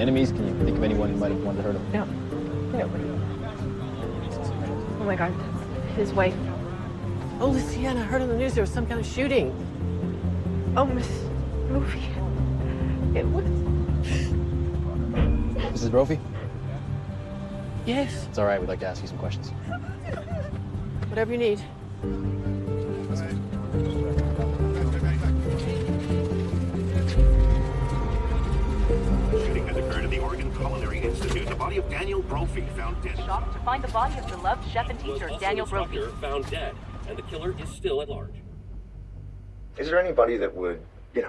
any enemies? Can you think of anyone who might have wanted to hurt him? No. Nobody. Oh my God. His wife. Oh, Luciana, I heard on the news there was some kind of shooting. Oh, Miss Brophy. It was... Mrs. Brophy? Yes, It's all right. We'd like to ask you some questions. whatever you need. Shooting has occurred at the Oregon Culinary Institute. The body of Daniel Brophy found dead. Shocked to find the body of beloved chef and teacher Daniel Brophy. Found dead, and the killer is still at large. Is there anybody that would, that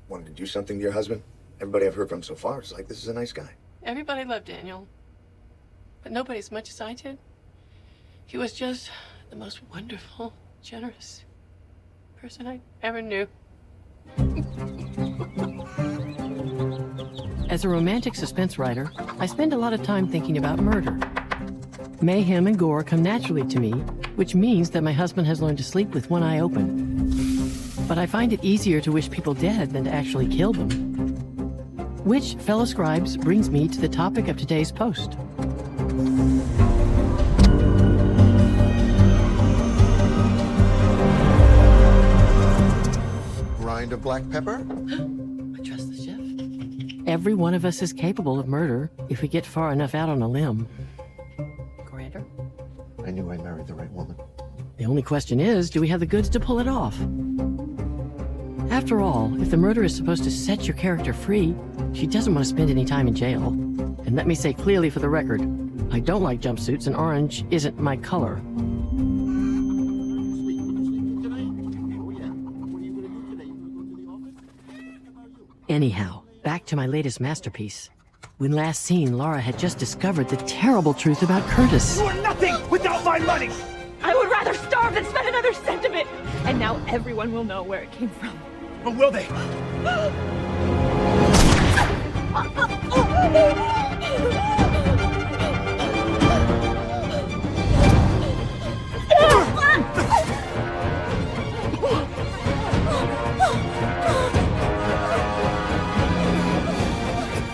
wanted to do something to your husband? Everybody I've heard from so far is like, this is a nice guy. Everybody loved Daniel, but nobody as much as I did. He was just the most wonderful, generous person I ever knew. As a romantic suspense writer, I spend a lot of time thinking about murder. Mayhem and gore come naturally to me, which means that my husband has learned to sleep with one eye open. But I find it easier to wish people dead than to actually kill them. Which, fellow scribes, brings me to the topic of today's post. Rind of black pepper? I trust the chef. Every one of us is capable of murder if we get far enough out on a limb. Coriander? I knew I married the right woman. The only question is, do we have the goods to pull it off? After all, if the murder is supposed to set your character free, she doesn't want to spend any time in jail. And let me say clearly for the record, I don't like jumpsuits and orange isn't my color. Anyhow, back to my latest masterpiece. When last seen, Laura had just discovered the terrible truth about Curtis. You are nothing without my money! I would rather starve than spend another cent of it. And now everyone will know where it came from. But will they?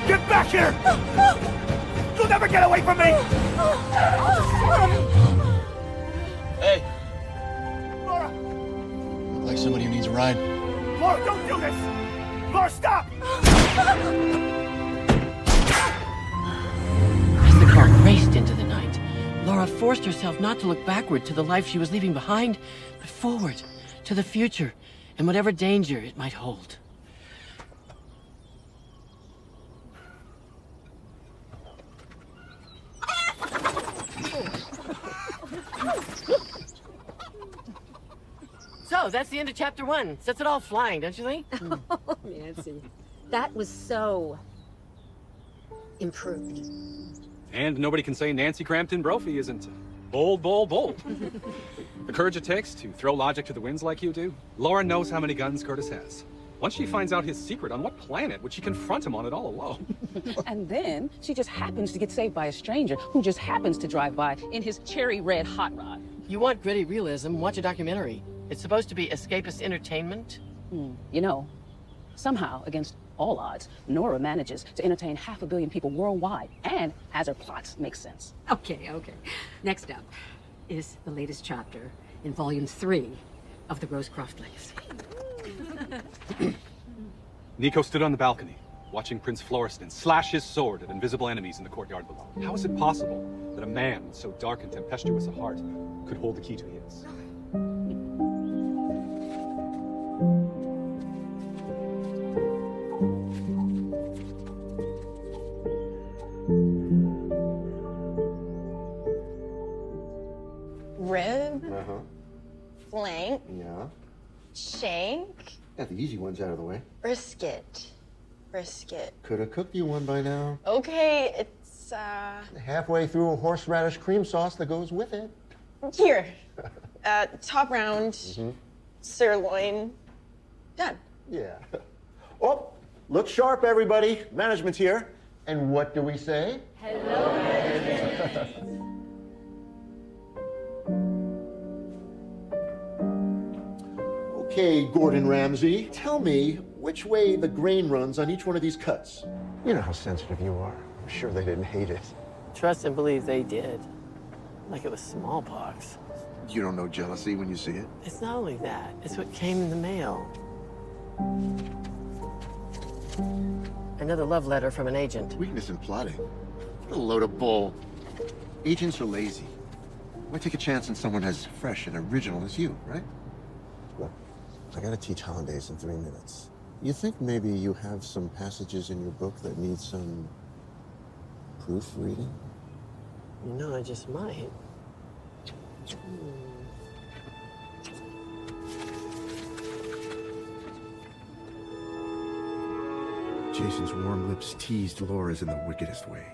Get back here! You'll never get away from me! Hey! Laura! Look like somebody who needs a ride. Laura, don't do this! Laura, stop! As the car raced into the night, Laura forced herself not to look backward to the life she was leaving behind, but forward to the future and whatever danger it might hold. So, that's the end of chapter 1. Sets it all flying, don't you think? Oh, Nancy, that was so improved. And nobody can say Nancy Crampton Brophy isn't bold, bold, bold. The courage it takes to throw logic to the winds like you do. Laura knows how many guns Curtis has. Once she finds out his secret, on what planet would she confront him on it all alone? And then she just happens to get saved by a stranger who just happens to drive by in his cherry red hot rod. You want gritty realism, watch a documentary. It's supposed to be escapist entertainment. You know, somehow, against all odds, Nora manages to entertain 500 million people worldwide, and as her plots make sense. Okay. Next up is the latest chapter in Volume 3 of the Rosecroft Legacy. Nico stood on the balcony, watching Prince Florestan slash his sword at invisible enemies in the courtyard below. How is it possible that a man with so dark and tempestuous a heart could hold the key to his? Rib, flank, Yeah. shank, Got the easy ones out of the way. brisket. Could have cooked you one by now. Okay, it's Halfway through a horseradish cream sauce that goes with it. here. Top round, sirloin, done. Yeah. Oh, look sharp, everybody. Management's here. And what do we say? Hello, Okay, Gordon Ramsay, tell me which way the grain runs on each one of these cuts. You know how sensitive you are. I'm sure they didn't hate it. Trust and believe they did. Like it was smallpox. You don't know jealousy when you see it? It's not only that, it's what came in the mail. Another love letter from an agent. Weakness in plotting. What a load of bull. Agents are lazy. Why take a chance on someone as fresh and original as you, right? Look, I gotta teach hollandaise in 3 minutes. You think maybe you have some passages in your book that need some proofreading? You know, I just might. Jason's warm lips teased Laura's in the wickedest way.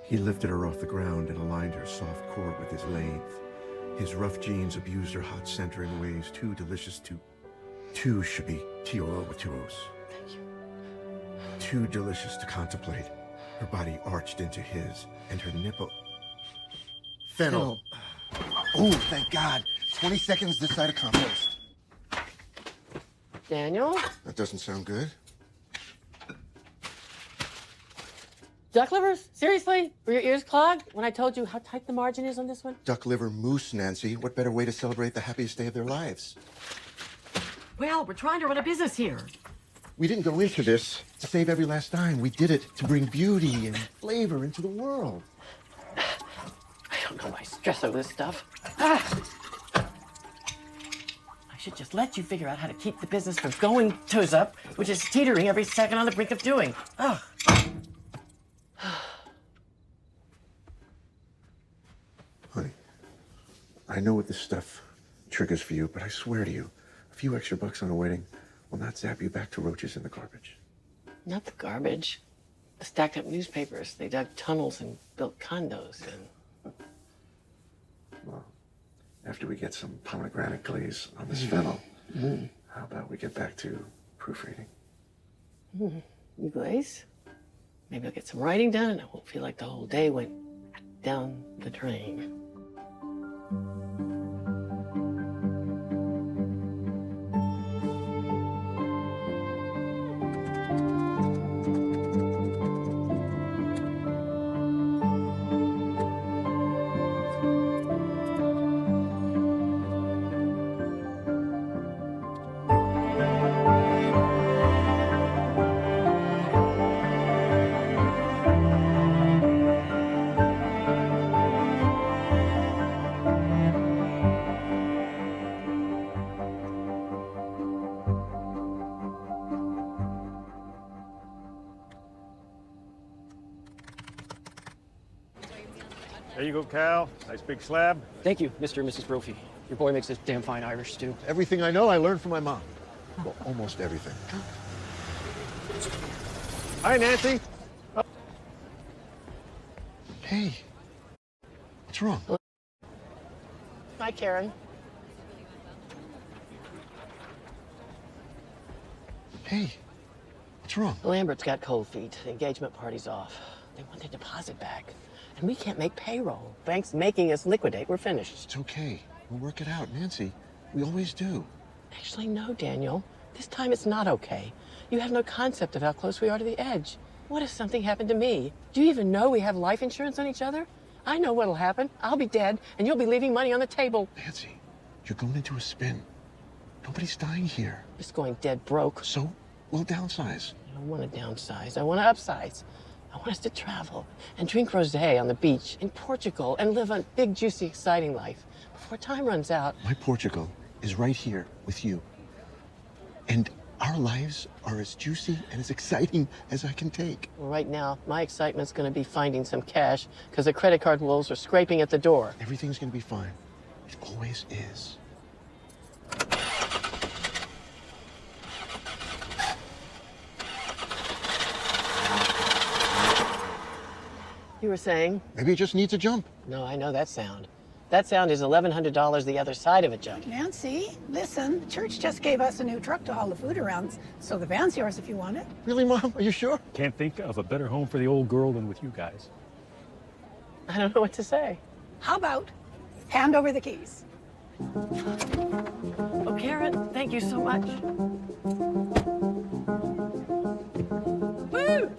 He lifted her off the ground and aligned her soft core with his lathe. His rough jeans abused her hot center in ways too delicious to... Two should be T-O-O with 2 O's. Thank you. Too delicious to contemplate. Her body arched into his, and her nipple... Fennel. Oh, thank God. 20 seconds this side of compost. Daniel? That doesn't sound good. Duck livers? Seriously? Were your ears clogged when I told you how tight the margin is on this one? Duck liver mousse, Nancy. What better way to celebrate the happiest day of their lives? Well, we're trying to run a business here. We didn't go into this to save every last dime. We did it to bring beauty and flavor into the world. I don't know why I stress over this stuff. I should just let you figure out how to keep the business from going toes up, which is teetering every second on the brink of doing. Ugh. Honey, I know what this stuff triggers for you, but I swear to you, a few extra bucks on a wedding will not zap you back to roaches in the garbage. Not the garbage. The stacked up newspapers. They dug tunnels and built condos and... Well, after we get some pomegranate glaze on this fennel, how about we get back to proofreading? You glaze? Maybe I'll get some writing done and I won't feel like the whole day went down the drain. There you go, Cal. Nice big slab. Thank you, Mr. and Mrs. Brophy. Your boy makes this damn fine Irish stew. Everything I know, I learned from my mom. Well, almost everything. Hi, Nancy. Oh. Hey, what's wrong? Hi, Karen. Hey, what's wrong? Lambert's got cold feet. The engagement party's off. They want their deposit back. And we can't make payroll. Bank's making us liquidate. We're finished. It's okay. We'll work it out, Nancy. We always do. Actually, no, Daniel. This time it's not okay. You have no concept of how close we are to the edge. What if something happened to me? Do you even know we have life insurance on each other? I know what'll happen. I'll be dead, and you'll be leaving money on the table. Nancy, you're going into a spin. Nobody's dying here. Just going dead broke. So, we'll downsize. I don't want to downsize. I want to upsize. I want us to travel and drink rosé on the beach in Portugal and live a big, juicy, exciting life before time runs out. My Portugal is right here with you. And our lives are as juicy and as exciting as I can take. Well, right now, my excitement's going to be finding some cash because the credit card wolves are scraping at the door. Everything's going to be fine. It always is. You were saying? Maybe it just needs a jump. No, I know that sound. That sound is $1,100 the other side of a jump. Nancy, listen, the church just gave us a new truck to haul the food around, so the van's yours if you want it. Really, Mom? Are you sure? Can't think of a better home for the old girl than with you guys. I don't know what to say. How about hand over the keys? Oh, Karen, thank you so much. Woo!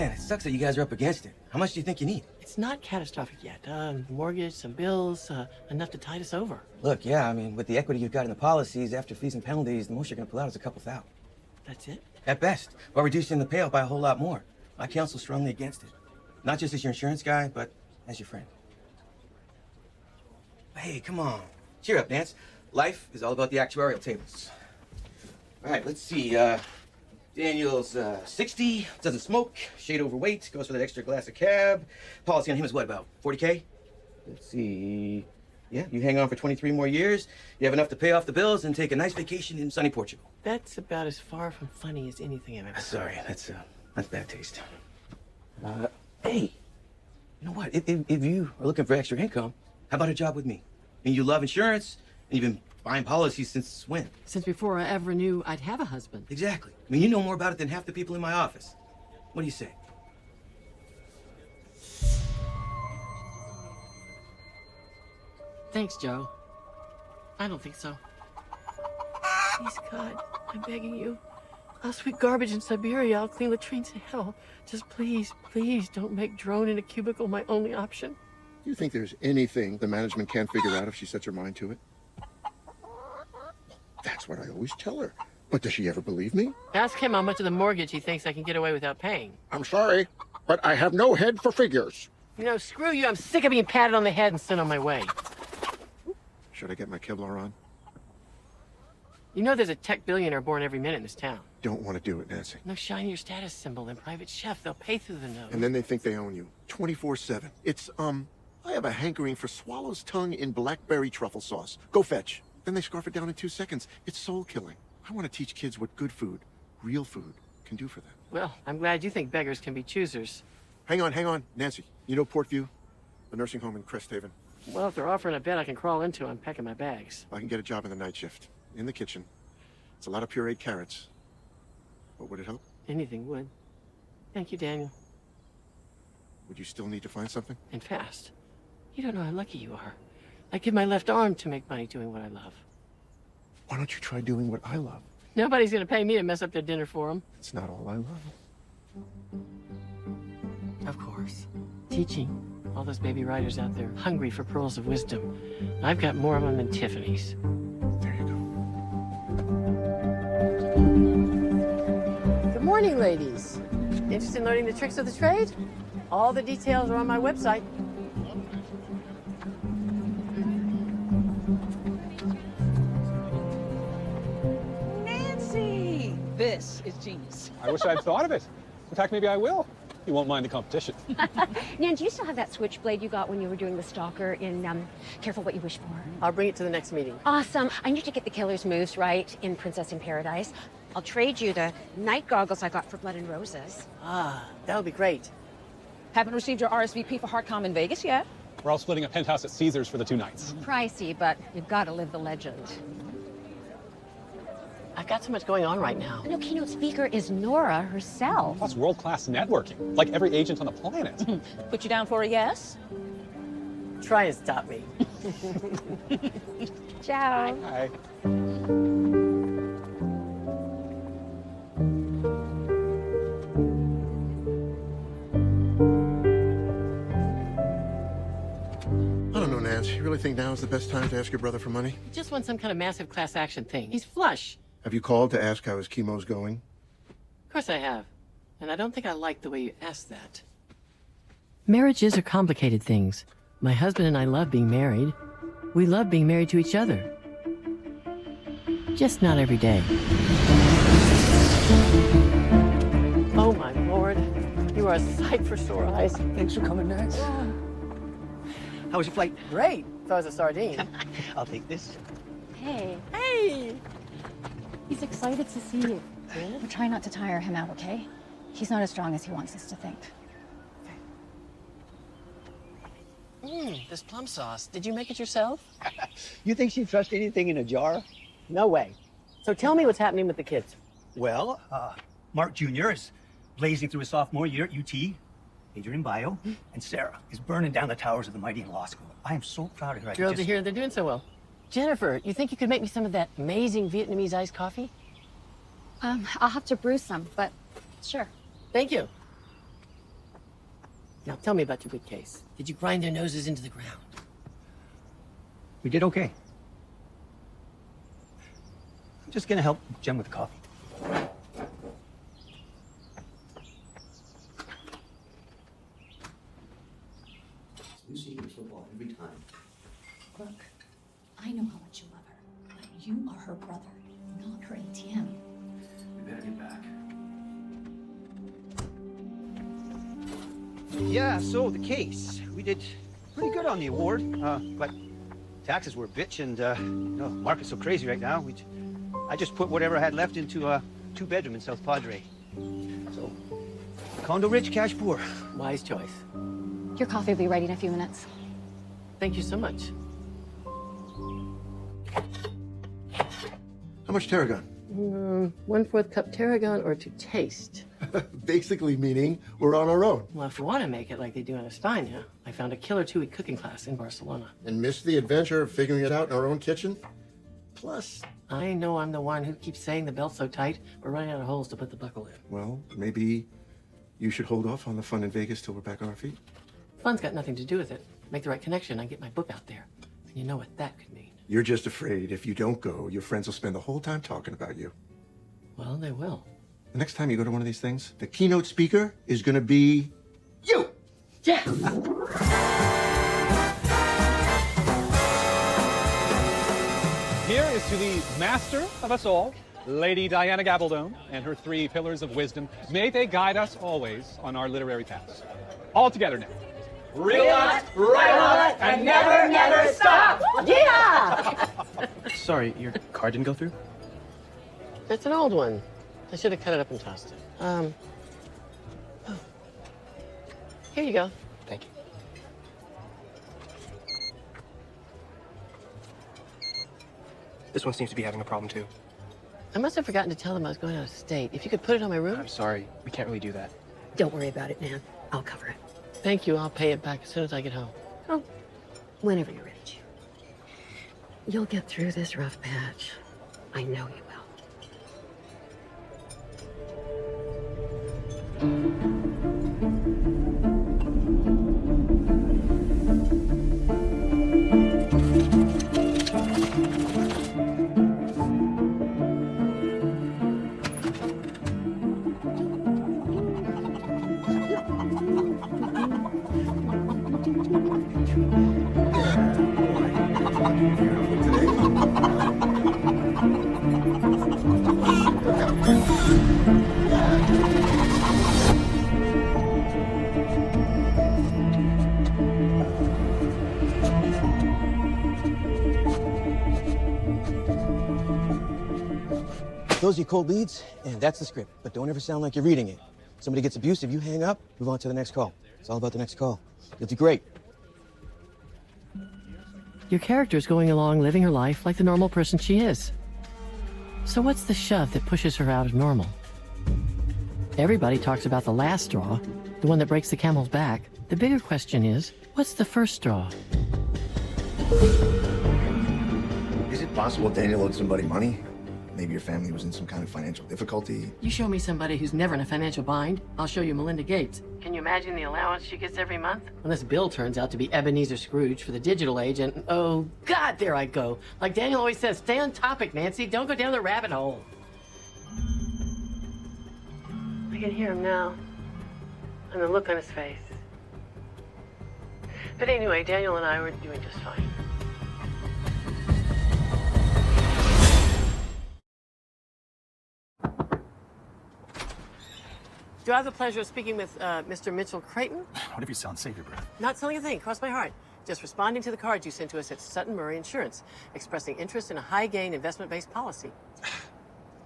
Man, it sucks that you guys are up against it. How much do you think you need? It's not catastrophic yet. Mortgage, some bills, enough to tide us over. Look, yeah, I mean, with the equity you've got in the policies, after fees and penalties, the most you're gonna pull out is a couple thousand. That's it? At best, while reducing the payout by a whole lot more. My counsel's strongly against it. Not just as your insurance guy, but as your friend. Hey, come on. Cheer up, Nance. Life is all about the actuarial tables. All right, let's see. Daniel's 60, doesn't smoke, shade overweight, goes for that extra glass of cab. Policy on him is what, about 40K? Let's see. Yeah, you hang on for 23 more years, you have enough to pay off the bills and take a nice vacation in sunny Portugal. That's about as far from funny as anything I've ever Sorry, that's bad taste. Hey, you know what? If you are looking for extra income, how about a job with me? I mean, you love insurance, and you've been buying policies since when? Since before I ever knew I'd have a husband. Exactly. I mean, you know more about it than half the people in my office. What do you say? Thanks, Joe. I don't think so. Please, God, I'm begging you. I'll sweep garbage in Siberia. I'll clean latrines in hell. Just please, please don't make drone in a cubicle my only option. Do you think there's anything the management can't figure out if she sets her mind to it? That's what I always tell her. But does she ever believe me? Ask him how much of the mortgage he thinks I can get away without paying. I'm sorry, but I have no head for figures. You know, screw you. I'm sick of being patted on the head and sent on my way. Should I get my Kevlar on? You know there's a tech billionaire born every minute in this town. Don't want to do it, Nancy. No shinier status symbol than private chef. They'll pay through the nose. And then they think they own you. 24/7. It's, I have a hankering for swallow's tongue in blackberry truffle sauce. Go fetch. Then they scarf it down in 2 seconds. It's soul killing. I want to teach kids what good food, real food, can do for them. Well, I'm glad you think beggars can be choosers. Hang on. Nancy, you know Portview? The nursing home in Crest Haven? Well, if they're offering a bed I can crawl into, I'm packing my bags. I can get a job in the night shift. In the kitchen. It's a lot of pureed carrots. But would it help? Anything would. Thank you, Daniel. Would you still need to find something? And fast. You don't know how lucky you are. I give my left arm to make money doing what I love. Why don't you try doing what I love? Nobody's gonna pay me to mess up their dinner for them. It's not all I love. Of course. Teaching. All those baby writers out there hungry for pearls of wisdom. I've got more of them than Tiffany's. There you go. Good morning, ladies. Interested in learning the tricks of the trade? All the details are on my website. Nancy! This is genius. I wish I'd thought of it. In fact, maybe I will. You won't mind the competition. Nan, do you still have that switchblade you got when you were doing the stalker in Careful What You Wish For? I'll bring it to the next meeting. Awesome. I need to get the killer's moves right in Princess in Paradise. I'll trade you the night goggles I got for Blood and Roses. Ah, that would be great. Haven't received your RSVP for HeartCom in Vegas yet? We're all splitting a penthouse at Caesars for the 2 nights. Pricey, but you've got to live the legend. I've got so much going on right now. No, keynote speaker is Nora herself. Plus world-class networking, like every agent on the planet. Put you down for a yes? Try and stop me. Ciao. Hi. I don't know, Nance. You really think now is the best time to ask your brother for money? He just wants some kind of massive class action thing. He's flush. Have you called to ask how his chemo's going? Of course I have. And I don't think I like the way you asked that. Marriages are complicated things. My husband and I love being married. We love being married to each other. Just not every day. Oh, my Lord. You are a sight for sore eyes. Thanks for coming, Nance. How was your flight? Great. If I was a sardine. I'll take this. Hey. Hey! He's excited to see you. We're trying not to tire him out, okay? He's not as strong as he wants us to think. This plum sauce. Did you make it yourself? You think she'd trust anything in a jar? No way. So tell me what's happening with the kids. Well, Mark Jr. is blazing through his sophomore year at UT, majoring in bio, and Sarah is burning down the towers of the mighty in law school. I am so proud of her. Thrilled to hear they're doing so well. Jennifer, you think you could make me some of that amazing Vietnamese iced coffee? I'll have to brew some, but sure. Thank you. Now tell me about your good case. Did you grind their noses into the ground? We did okay. I'm just gonna help Jen with the coffee. Lucy in football every time. Look, I know how much you love her, but you are her brother, not her ATM. We better get back. Yeah, so the case. We did pretty good on the award, but taxes were a bitch, and market's so crazy right now. I just put whatever I had left into a 2-bedroom in South Padre. So, condo rich, cash poor. Wise choice. Your coffee will be ready in a few minutes. Thank you so much. How much tarragon? 1/4 cup tarragon or to taste. Basically meaning we're on our own. Well, if you want to make it like they do in España, I found a killer 2-week cooking class in Barcelona. And missed the adventure of figuring it out in our own kitchen? Plus, I know I'm the one who keeps saying the belt's so tight, we're running out of holes to put the buckle in. well, maybe you should hold off on the fun in Vegas till we're back on our feet. Fun's got nothing to do with it. Make the right connection, I get my book out there. And you know what that could mean. You're just afraid if you don't go, your friends will spend the whole time talking about you. Well, they will. The next time you go to one of these things, the keynote speaker is gonna be you! Yeah! Here is to the master of us all, Lady Diana Gabaldon, and her 3 pillars of wisdom. May they guide us always on our literary paths. All together now. Real on it, right on it, and never, never stop! Yeah! Sorry, your card didn't go through? It's an old one. I should have cut it up and tossed it. Oh. Here you go. Thank you. This one seems to be having a problem too. I must have forgotten to tell them I was going out of state. If you could put it on my room? I'm sorry, we can't really do that. Don't worry about it, Nan. I'll cover it. Thank you. I'll pay it back as soon as I get home. Oh, whenever you're ready to. You'll get through this rough patch. I know you will. Those are your cold leads, and that's the script. But don't ever sound like you're reading it. Somebody gets abusive, you hang up, move on to the next call. It's all about the next call. You'll do great. Your character's going along living her life like the normal person she is. So what's the shove that pushes her out of normal? Everybody talks about the last straw, the one that breaks the camel's back. The bigger question is, what's the first straw? Is it possible Daniel owed somebody money? Maybe your family was in some kind of financial difficulty. You show me somebody who's never in a financial bind, I'll show you Melinda Gates. Can you imagine the allowance she gets every month? When this bill turns out to be Ebenezer Scrooge for the digital age, and oh God, there I go. Like Daniel always says, stay on topic, Nancy. Don't go down the rabbit hole. I can hear him now, and the look on his face. But anyway, Daniel and I were doing just fine. Do I have the pleasure of speaking with Mr. Mitchell Creighton? Whatever you sound, save your breath. Not selling a thing, cross my heart. Just responding to the cards you sent to us at Sutton Murray Insurance, expressing interest in a high-gain investment-based policy.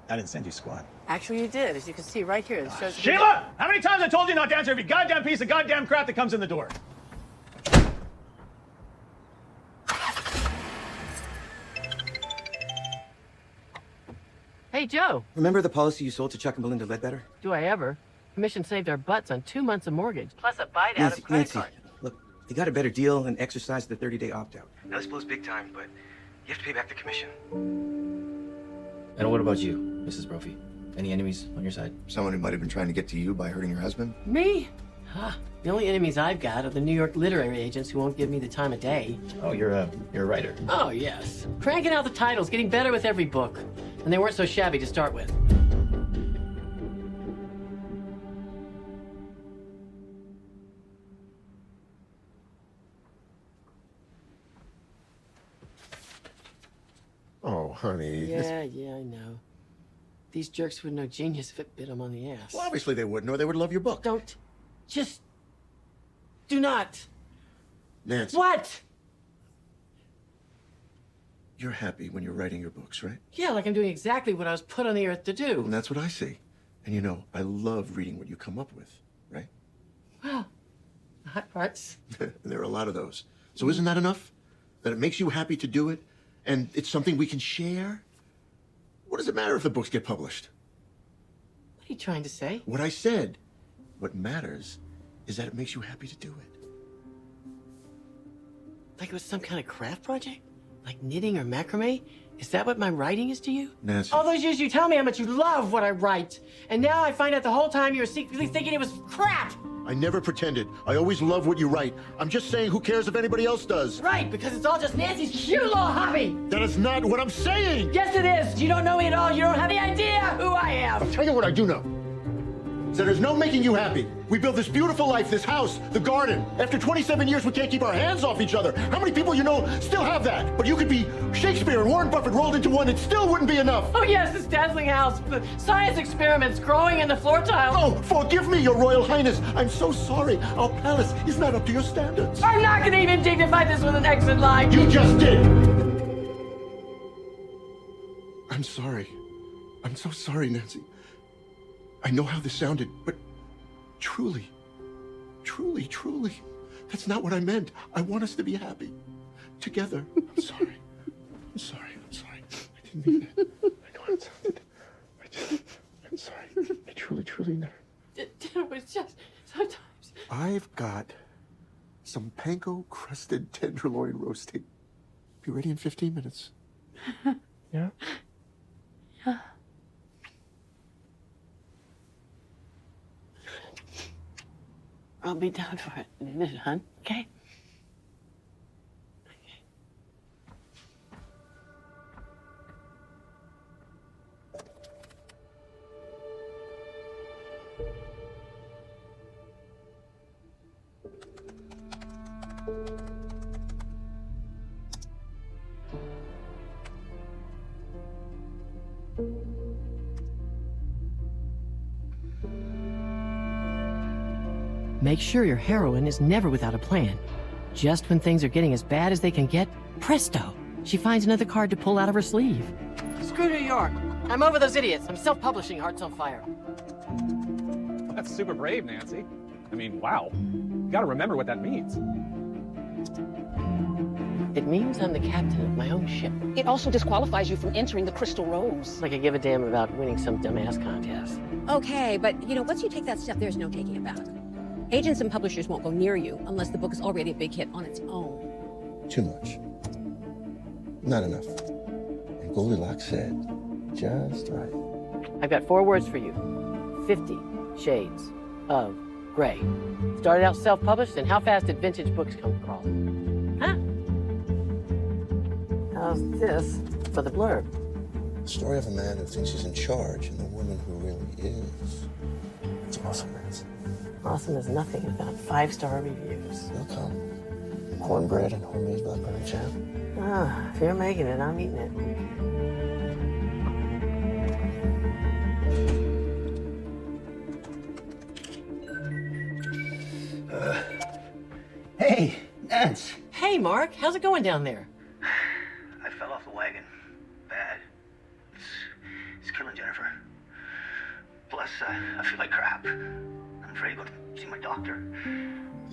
I didn't send you squad. Actually, you did, as you can see right here. It shows Sheila! How many times I told you not to answer every goddamn piece of goddamn crap that comes in the door? Hey, Joe. Remember the policy you sold to Chuck and Belinda Ledbetter? Do I ever? Commission saved our butts on 2 months of mortgage, plus a bite out of credit Nancy, card. look, they got a better deal and exercised the 30-day opt-out. Now this blows big time, but you have to pay back the commission. And what about you, Mrs. Brophy? Any enemies on your side? Someone who might have been trying to get to you by hurting your husband? Me? Huh. The only enemies I've got are the New York literary agents who won't give me the time of day. Oh, you're a writer. Oh, yes. Cranking out the titles, getting better with every book. And they weren't so shabby to start with. Oh, honey. Yeah, I know. These jerks would know genius if it bit them on the ass. Well, obviously they wouldn't, or they would love your book. Don't. Just. Do not. Nancy. What? You're happy when you're writing your books, right? Yeah, like I'm doing exactly what I was put on the earth to do. And that's what I see. And you know, I love reading what you come up with, right? Well, the hot parts. There are a lot of those. So isn't that enough? That it makes you happy to do it? And it's something we can share? What does it matter if the books get published? What are you trying to say? What I said. What matters is that it makes you happy to do it. Like it was some kind of craft project? Like knitting or macrame? Is that what my writing is to you? Nancy. All those years you tell me how much you love what I write. And now I find out the whole time you were secretly thinking it was crap. I never pretended. I always love what you write. I'm just saying, who cares if anybody else does? Right, because it's all just Nancy's cute little hobby. That is not what I'm saying. Yes, it is. You don't know me at all. You don't have any idea who I am. I'll tell you what I do know. So there's no making you happy. We built this beautiful life, this house, the garden. After 27 years, we can't keep our hands off each other. How many people you know still have that? But you could be Shakespeare and Warren Buffett rolled into one. It still wouldn't be enough. Oh, yes, this dazzling house. The science experiments growing in the floor tile. Oh, forgive me, Your Royal Highness. I'm so sorry. Our palace is not up to your standards. I'm not going to even dignify this with an exit line. You just did. I'm sorry. I'm so sorry, Nancy. I know how this sounded, but truly, that's not what I meant. I want us to be happy. Together. I'm sorry. I'm sorry. I didn't mean that. I know how it sounded. I'm sorry. I truly never. It was just sometimes. I've got some panko-crusted tenderloin roasting. Be ready in 15 minutes. Yeah? Yeah. I'll be down for it in a minute, hon. Okay? Make sure your heroine is never without a plan. Just when things are getting as bad as they can get, presto, she finds another card to pull out of her sleeve. Screw New York. I'm over those idiots. I'm self-publishing Hearts on Fire. That's super brave, Nancy. I mean, wow. You gotta remember what that means. It means I'm the captain of my own ship. It also disqualifies you from entering the Crystal Rose. Like I give a damn about winning some dumbass contest. Okay, but once you take that step, there's no taking it back. Agents and publishers won't go near you unless the book is already a big hit on its own. Too much. Not enough. And Goldilocks said, just right. I've got 4 words for you. 50 Shades of Grey. Started out self-published, and how fast did vintage books come crawling? Huh? How's this for the blurb? The story of a man who thinks he's in charge and the woman who really is. It's awesome, Nancy. Awesome is nothing without 5-star reviews. They'll come. Cornbread and homemade blackberry jam. Ah, if you're making it, I'm eating it. Hey, Nance. Hey, Mark, how's it going down there? I fell off the wagon. Bad. It's killing Jennifer. Plus, I feel like crap. I'm afraid to go see my doctor.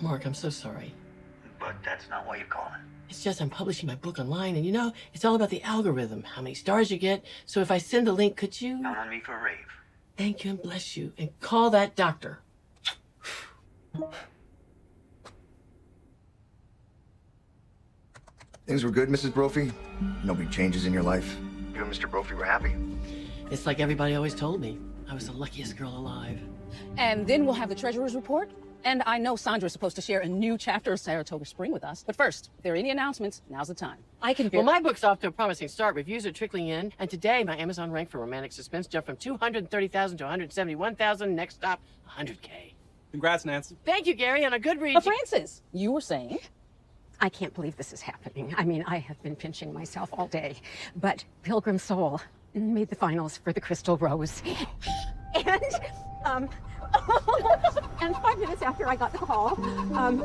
Mark, I'm so sorry. But that's not why you're calling. It's just I'm publishing my book online, and it's all about the algorithm, how many stars you get. So if I send the link, could you? Count on me for a rave. Thank you and bless you. And call that doctor. Things were good, Mrs. Brophy? No big changes in your life? You and Mr. Brophy were happy? It's like everybody always told me. I was the luckiest girl alive. And then we'll have the treasurer's report, And I know Sandra's supposed to share a new chapter of Saratoga Spring with us. But first, if there are any announcements, now's the time. I can... Well, my book's off to a promising start. Reviews are trickling in. And today, my Amazon rank for romantic suspense jumped from 230,000 to 171,000. Next stop, 100K. Congrats, Nance. Thank you, Gary, on a good read. But Francis, you were saying... I can't believe this is happening. I mean, I have been pinching myself all day. But Pilgrim Soul made the finals for the Crystal Rose. And 5 minutes after I got the call,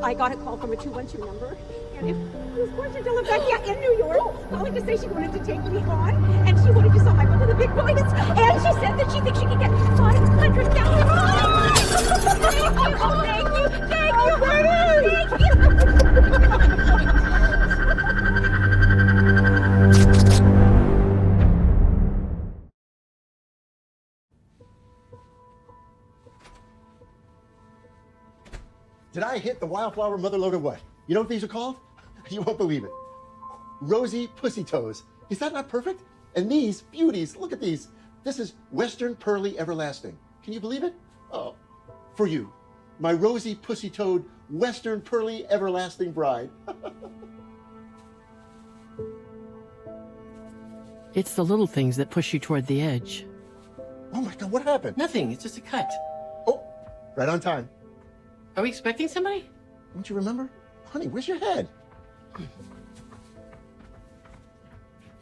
I got a call from a 212 number. And it was Portia de la Vecchia in New York, calling to say she wanted to take me on. And she wanted to sign one of the big boys. And she said that she thinks she can get $500,000. Thank you. Thank you. Did I hit the wildflower motherlode or what? You know what these are called? You won't believe it. Rosy pussy toes. Is that not perfect? And these beauties, look at these. This is Western Pearly Everlasting. Can you believe it? Oh, for you, my rosy pussy toed Western Pearly Everlasting bride. It's the little things that push you toward the edge. Oh my God, what happened? Nothing, it's just a cut. Oh, right on time. Are we expecting somebody? Don't you remember? Honey, where's your head?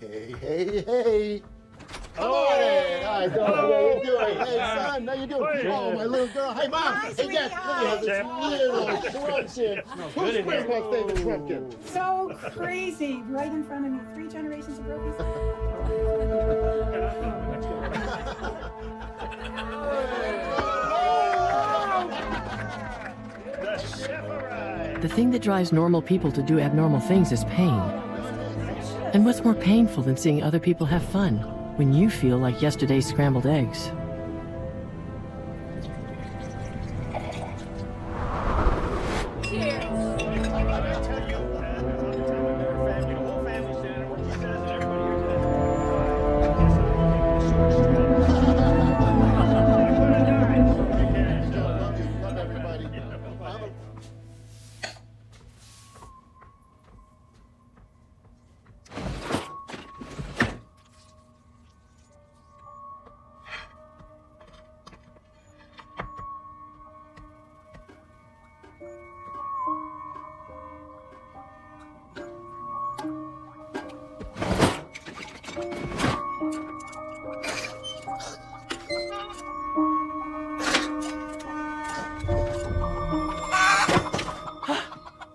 Hey, hey, hey. Come on in. Hi, Dora. How you doing? Hey, son. How you doing? Oh, my little girl. Hey, Mom. Hi, Hey, Dad. Look at this little shrumpkin. Who's my favorite shrumpkin? So crazy, right in front of me. 3 generations of Brophy's. The thing that drives normal people to do abnormal things is pain. And what's more painful than seeing other people have fun when you feel like yesterday's scrambled eggs?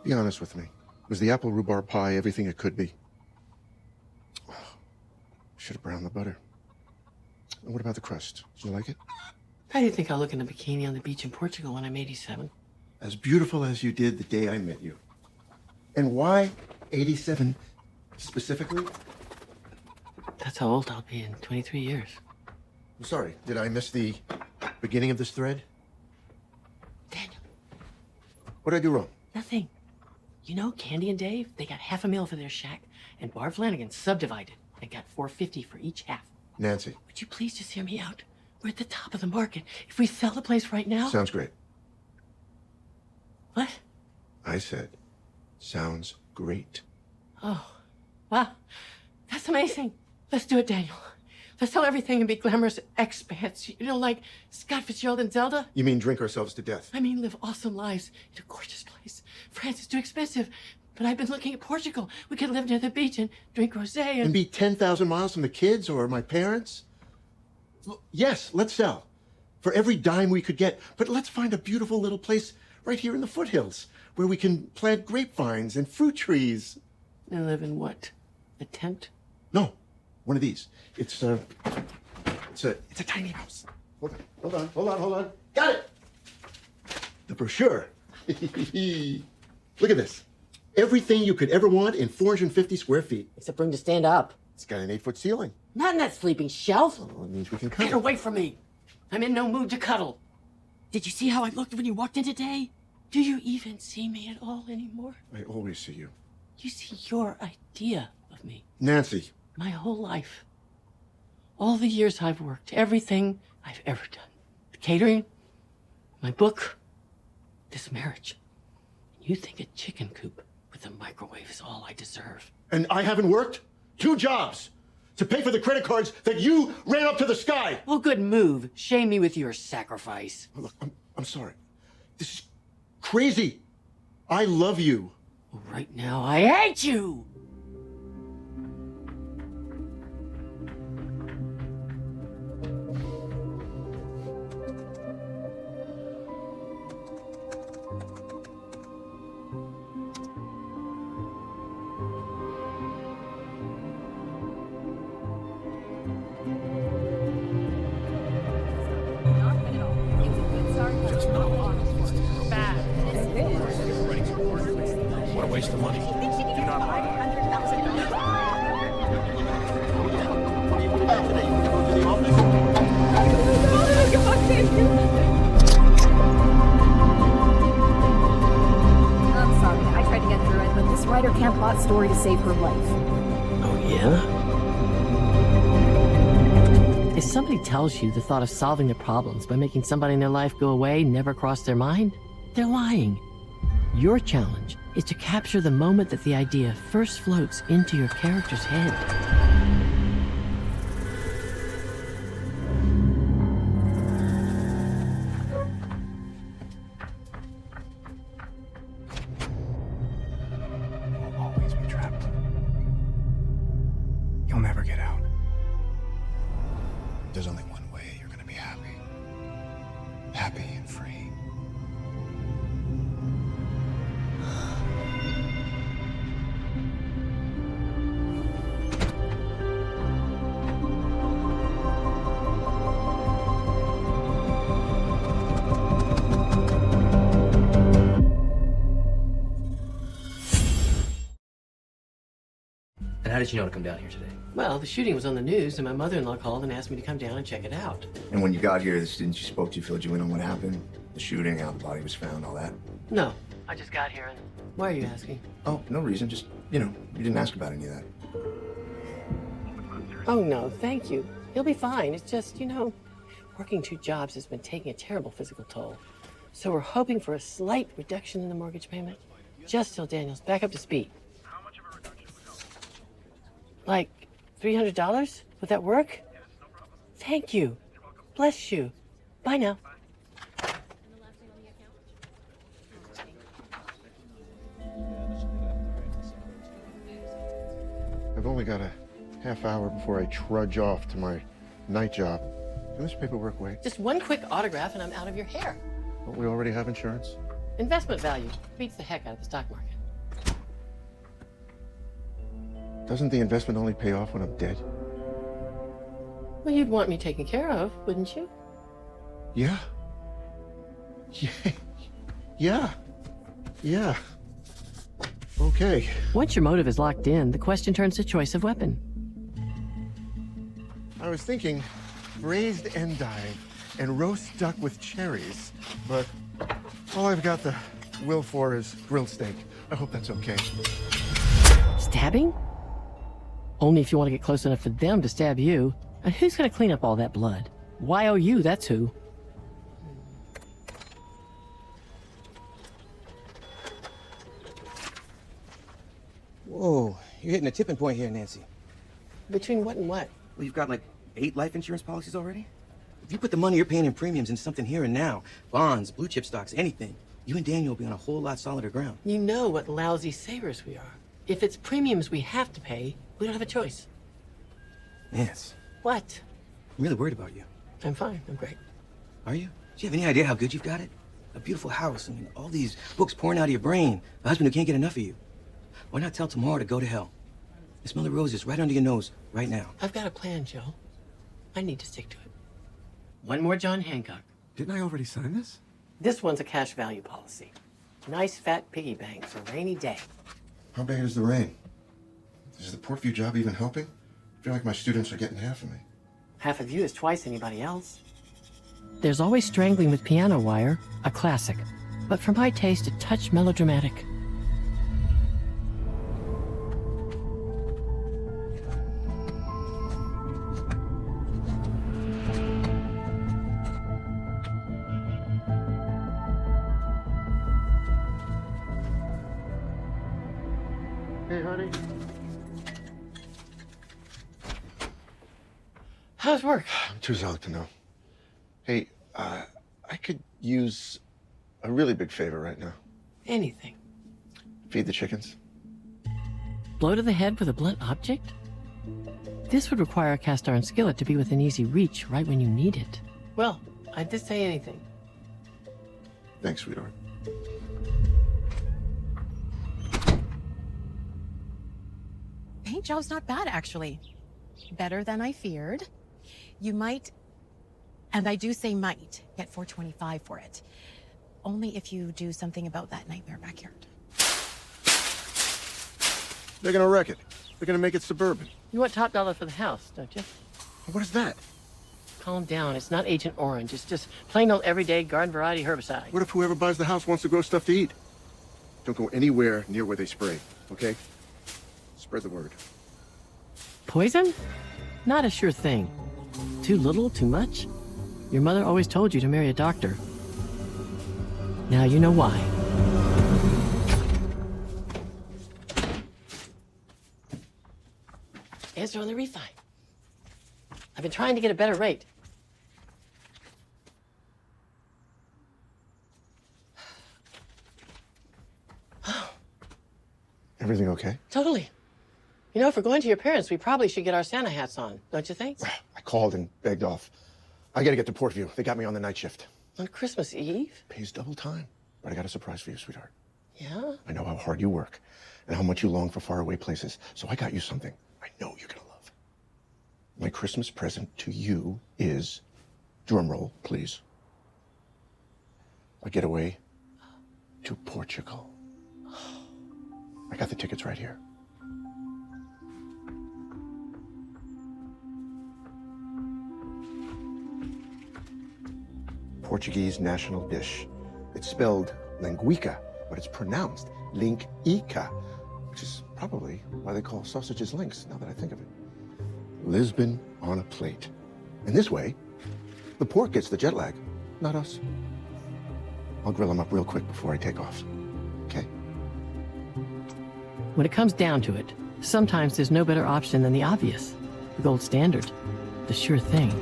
Be honest with me. Was the apple rhubarb pie everything it could be? Should have browned the butter. And what about the crust? Did you like it? How do you think I'll look in a bikini on the beach in Portugal when I'm 87? As beautiful as you did the day I met you. And why 87 specifically? That's how old I'll be in 23 years. I'm sorry, did I miss the beginning of this thread? Daniel. What did I do wrong? Nothing. You know, Candy and Dave, they got $500,000 for their shack, and Barb Flanagan subdivided and got $450 for each half. Nancy. Would you please just hear me out? We're at the top of the market. If we sell the place right now... Sounds great. What? I said, sounds great. Oh, wow. That's amazing. Let's do it, Daniel. Let's sell everything and be glamorous expats. You know, like Scott Fitzgerald and Zelda? You mean drink ourselves to death? I mean live awesome lives in a gorgeous place. France is too expensive, but I've been looking at Portugal. We could live near the beach and drink rosé And be 10,000 miles from the kids or my parents? Yes, let's sell. For every dime we could get. But let's find a beautiful little place right here in the foothills where we can plant grapevines and fruit trees. And live in what? A tent? No, one of these. It's a tiny house. Hold on. Got it! The brochure. Look at this. Everything you could ever want in 450 square feet. Except room to stand up. It's got an 8-foot ceiling. Not in that sleeping shelf. Well, it means we can Get cuddle. away from me. I'm in no mood to cuddle. Did you see how I looked when you walked in today? Do you even see me at all anymore? I always see you. You see your idea of me. Nancy. My whole life. All the years I've worked. Everything I've ever done. The catering. My book. this marriage. You think a chicken coop with a microwave is all I deserve. And I haven't worked 2 jobs to pay for the credit cards that you ran up to the sky. Well, good move. Shame me with your sacrifice. Look, I'm sorry. This is crazy. I love you. Right now, I hate you! What a waste of money. I'm sorry, I tried to get through it, but this writer can't plot story to save her life. Oh, yeah? If somebody tells you the thought of solving their problems by making somebody in their life go away never crossed their mind, they're lying. Your challenge is to capture the moment that the idea first floats into your character's head. You'll always be trapped. You'll never get out. There's only one way you're gonna be happy. Happy and free. And how did you know to come down here today? Well, the shooting was on the news, and my mother-in-law called and asked me to come down and check it out. And when you got here, the students you spoke to filled you in on what happened? The shooting, how the body was found, all that? No, I just got here and... Why are you asking? Oh, no reason. Just, you didn't ask about any of that. Oh, no, thank you. You'll be fine. It's just, working 2 jobs has been taking a terrible physical toll. So we're hoping for a slight reduction in the mortgage payment, just till Daniel's back up to speed. Like $300? Would that work? Thank you. Bless you. Bye now. I've only got a half hour before I trudge off to my night job. Can this paperwork wait? Just one quick autograph and I'm out of your hair. Don't we already have insurance? Investment value beats the heck out of the stock market. Doesn't the investment only pay off when I'm dead? Well, you'd want me taken care of, wouldn't you? Yeah. Yeah. Yeah. Okay. Once your motive is locked in, the question turns to choice of weapon. I was thinking braised endive and roast duck with cherries, but all I've got the will for is grilled steak. I hope that's okay. Stabbing? Only if you want to get close enough for them to stab you. And who's going to clean up all that blood? YOU, that's who. Whoa, you're hitting a tipping point here, Nancy. Between what and what? Well, you've got like 8 life insurance policies already? If you put the money you're paying in premiums into something here and now, bonds, blue chip stocks, anything, you and Daniel will be on a whole lot solider ground. You know what lousy savers we are. If it's premiums we have to pay, we don't have a choice. Nance, What? I'm really worried about you. I'm fine. I'm great. Are you? Do you have any idea how good you've got it? A beautiful house, and all these books pouring out of your brain, a husband who can't get enough of you. Why not tell Tamara to go to hell? I smell the roses right under your nose right now. I've got a plan, Joe. I need to stick to it. One more John Hancock. Didn't I already sign this? This one's a cash value policy. Nice fat piggy bank for a rainy day. How bad is the rain? Is the Portview job even helping? I feel like my students are getting half of me. Half of you is twice anybody else. There's Always Strangling with Piano Wire, a classic, but for my taste, a touch melodramatic. honey. How's work? I'm too zealot to know. Hey, I could use a really big favor right now. Anything. Feed the chickens. Blow to the head with a blunt object? This would require a cast iron skillet to be within easy reach right when you need it. Well, I did say anything. Thanks, sweetheart. Paint job's not bad, actually. Better than I feared. You might, and I do say might, get $425 for it. Only if you do something about that nightmare backyard. They're gonna wreck it. They're gonna make it suburban. You want top dollar for the house, don't you? What is that? Calm down. It's not Agent Orange. It's just plain old everyday garden variety herbicide. What if whoever buys the house wants to grow stuff to eat? Don't go anywhere near where they spray, okay? Spread the word. Poison? Not a sure thing. Too little, too much? Your mother always told you to marry a doctor. Now you know why. Answer on the refi. I've been trying to get a better rate. Everything okay? Totally. You know, if we're going to your parents, we probably should get our Santa hats on, don't you think? I called and begged off. I gotta get to Portview. They got me on the night shift. On Christmas Eve? Pays double time. But I got a surprise for you, sweetheart. Yeah? I know how hard you work and how much you long for faraway places. So I got you something I know you're gonna love. My Christmas present to you is, drum roll, please, a getaway to Portugal. I got the tickets right here. Portuguese national dish. It's spelled linguica, but it's pronounced linkica, which is probably why they call sausages links, now that I think of it. Lisbon on a plate. And this way, the pork gets the jet lag, not us. I'll grill them up real quick before I take off, okay? When it comes down to it, sometimes there's no better option than the obvious, the gold standard, the sure thing.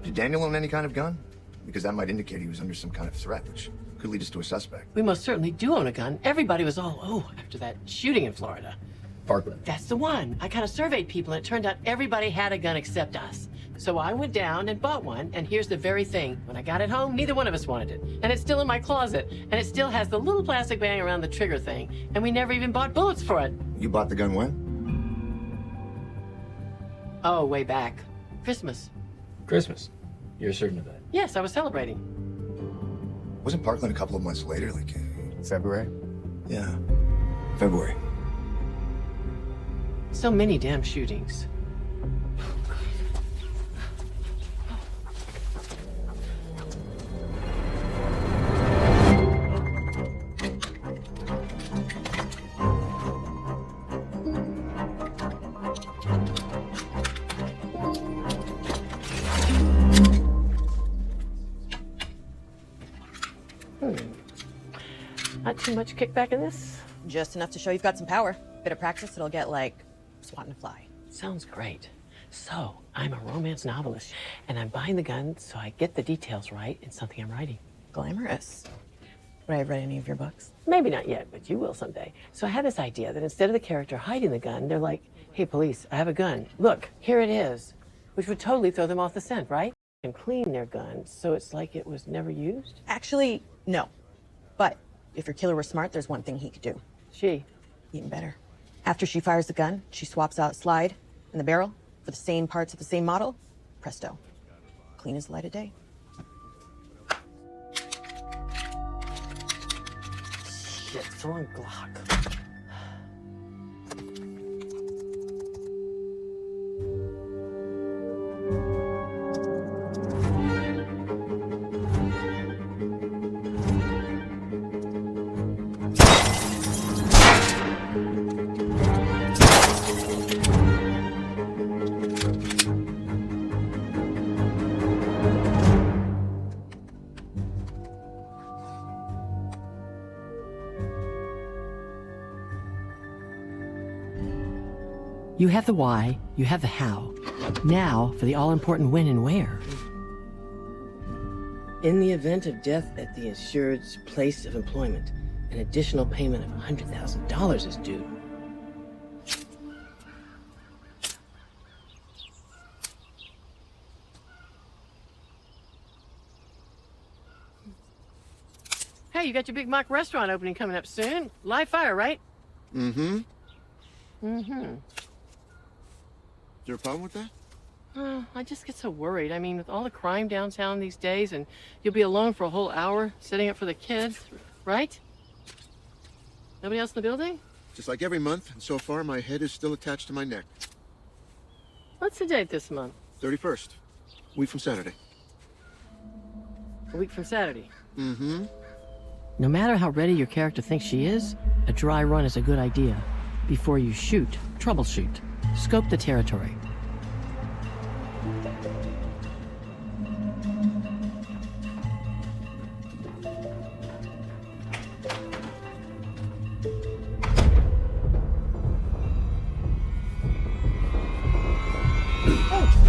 Did Daniel own any kind of gun? Because that might indicate he was under some kind of threat, which could lead us to a suspect. We most certainly do own a gun. Everybody was all, oh, after that shooting in Florida. Parkland. That's the one. I kind of surveyed people, and it turned out everybody had a gun except us. So I went down and bought one, and here's the very thing. When I got it home, neither one of us wanted it. And it's still in my closet, and it still has the little plastic bang around the trigger thing, and we never even bought bullets for it. You bought the gun when? Oh, way back. Christmas. Christmas? You're certain of that? Yes, I was celebrating. Wasn't Parkland a couple of months later, like February? Yeah, February. So many damn shootings. Not too much kickback in this? Just enough to show you've got some power. Bit of practice, it'll get like swatting a fly. Sounds great. So, I'm a romance novelist, and I'm buying the gun so I get the details right in something I'm writing. Glamorous. Would I have read any of your books? Maybe not yet, but you will someday. So I had this idea that instead of the character hiding the gun, they're like, hey, police, I have a gun. Look, here it is. Which would totally throw them off the scent, right? And clean their gun, so it's like it was never used? Actually, no. But if your killer were smart, there's one thing he could do. She? Even better. After she fires the gun, she swaps out slide and the barrel for the same parts of the same model. Presto. Clean as the light of day. Shit, throwing Glock. You have the why, you have the how. Now for the all-important when and where. In the event of death at the insured's place of employment, an additional payment of $100,000 is due. Hey, you got your Big Mac restaurant opening coming up soon. Live fire, right? Mm-hmm. Mm-hmm. Is there a problem with that? I just get so worried. I mean, with all the crime downtown these days, and you'll be alone for a whole hour setting up for the kids, right? Nobody else in the building? Just like every month, and so far my head is still attached to my neck. What's the date this month? 31st. Week from Saturday. A week from Saturday. Mm-hmm. No matter how ready your character thinks she is, a dry run is a good idea. Before you shoot, troubleshoot. Scope the territory.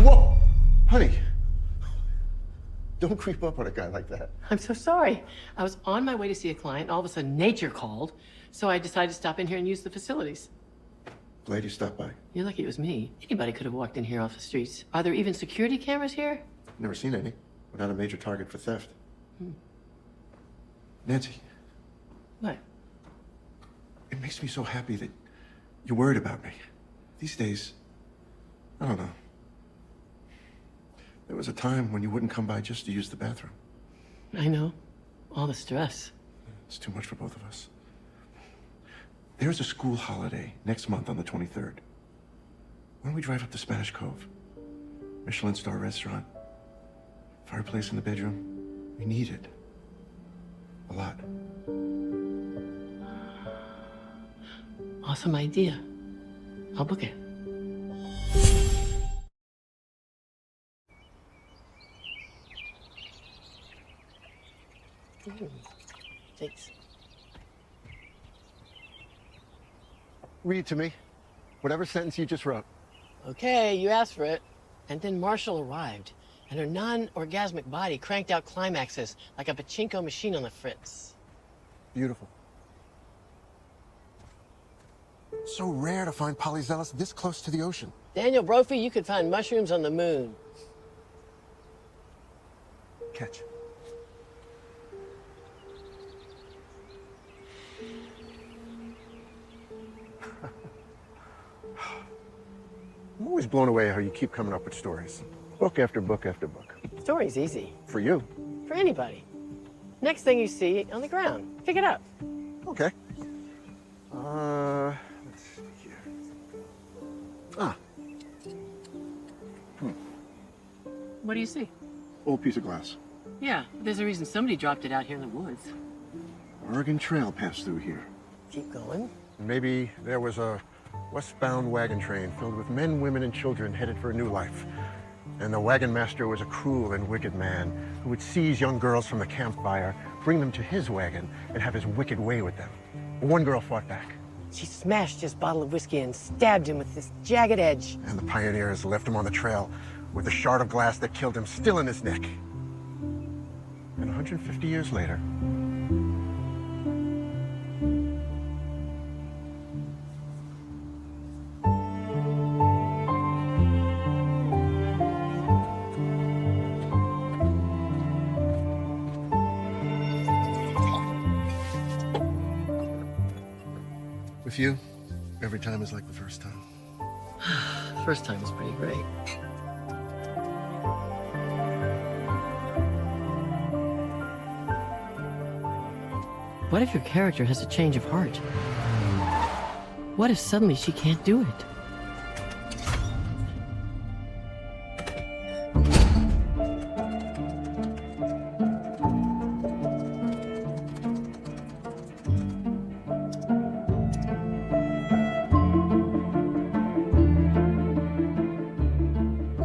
Whoa! Honey, don't creep up on a guy like that. I'm so sorry. I was on my way to see a client, and all of a sudden nature called, so I decided to stop in here and use the facilities. Glad you stopped by. You're lucky it was me. Anybody could have walked in here off the streets. Are there even security cameras here? Never seen any. We're not a major target for theft. Hmm. Nancy. What? It makes me so happy that you're worried about me. These days, I don't know. There was a time when you wouldn't come by just to use the bathroom. I know. All the stress. It's too much for both of us. There's a school holiday next month on the 23rd. Why don't we drive up to Spanish Cove? Michelin star restaurant. Fireplace in the bedroom. We need it. A lot. Awesome idea. I'll book it. Thanks. Read to me. Whatever sentence you just wrote. Okay, you asked for it. And then Marshall arrived, and her non-orgasmic body cranked out climaxes like a pachinko machine on the fritz. Beautiful. So rare to find polyzelos this close to the ocean. Daniel Brophy, you could find mushrooms on the moon. Catch. I'm always blown away how you keep coming up with stories. Book after book after book. Story's easy. For you. For anybody. Next thing you see on the ground, pick it up. Okay. Let's see here. Ah. What do you see? Old piece of glass. Yeah, there's a reason somebody dropped it out here in the woods. Oregon Trail passed through here. Keep going. Maybe there was a westbound wagon train filled with men, women, and children headed for a new life. And the wagon master was a cruel and wicked man who would seize young girls from the campfire, bring them to his wagon, and have his wicked way with them. One girl fought back. She smashed his bottle of whiskey and stabbed him with this jagged edge. And the pioneers left him on the trail with the shard of glass that killed him still in his neck. And 150 years later, with you, every time is like the first time. First time was pretty great. What if your character has a change of heart? What if suddenly she can't do it?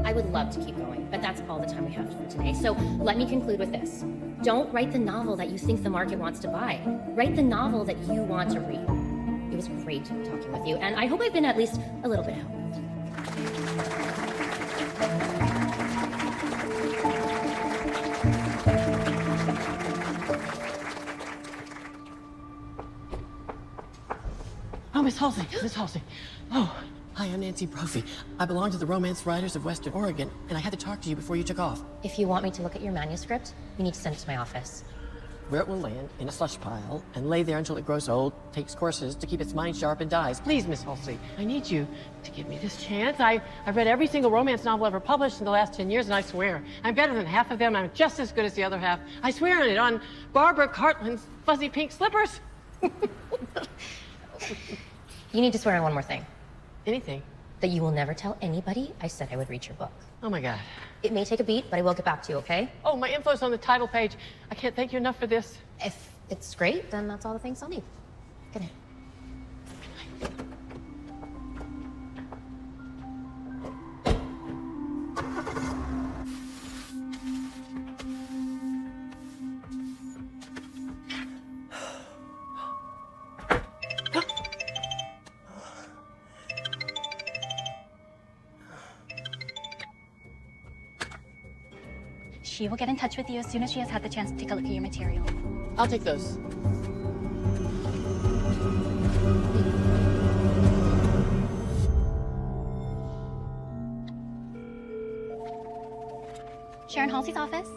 I would love to keep going, but that's all the time we have for today. So let me conclude with this. Don't write the novel that you think the market wants to buy. Write the novel that you want to read. It was great talking with you, and I hope I've been at least a little bit helpful. Miss Halsey, Miss Halsey. Oh, hi, I'm Nancy Brophy. I belong to the Romance Writers of Western Oregon, and I had to talk to you before you took off. If you want me to look at your manuscript, you need to send it to my office. Where it will land in a slush pile and lay there until it grows old, takes courses to keep its mind sharp, and dies. Please, Miss Halsey, I need you to give me this chance. I've read every single romance novel ever published in the last 10 years, and I swear, I'm better than half of them. I'm just as good as the other half. I swear on it, on Barbara Cartland's fuzzy pink slippers. You need to swear on one more thing. Anything? That you will never tell anybody I said I would read your book. Oh my God. It may take a beat, but I will get back to you, okay? Oh, my info's on the title page. I can't thank you enough for this. If it's great, then that's all the thanks I'll need. Good night. She will get in touch with you as soon as she has had the chance to take a look at your material. I'll take those. Sharon Halsey's office?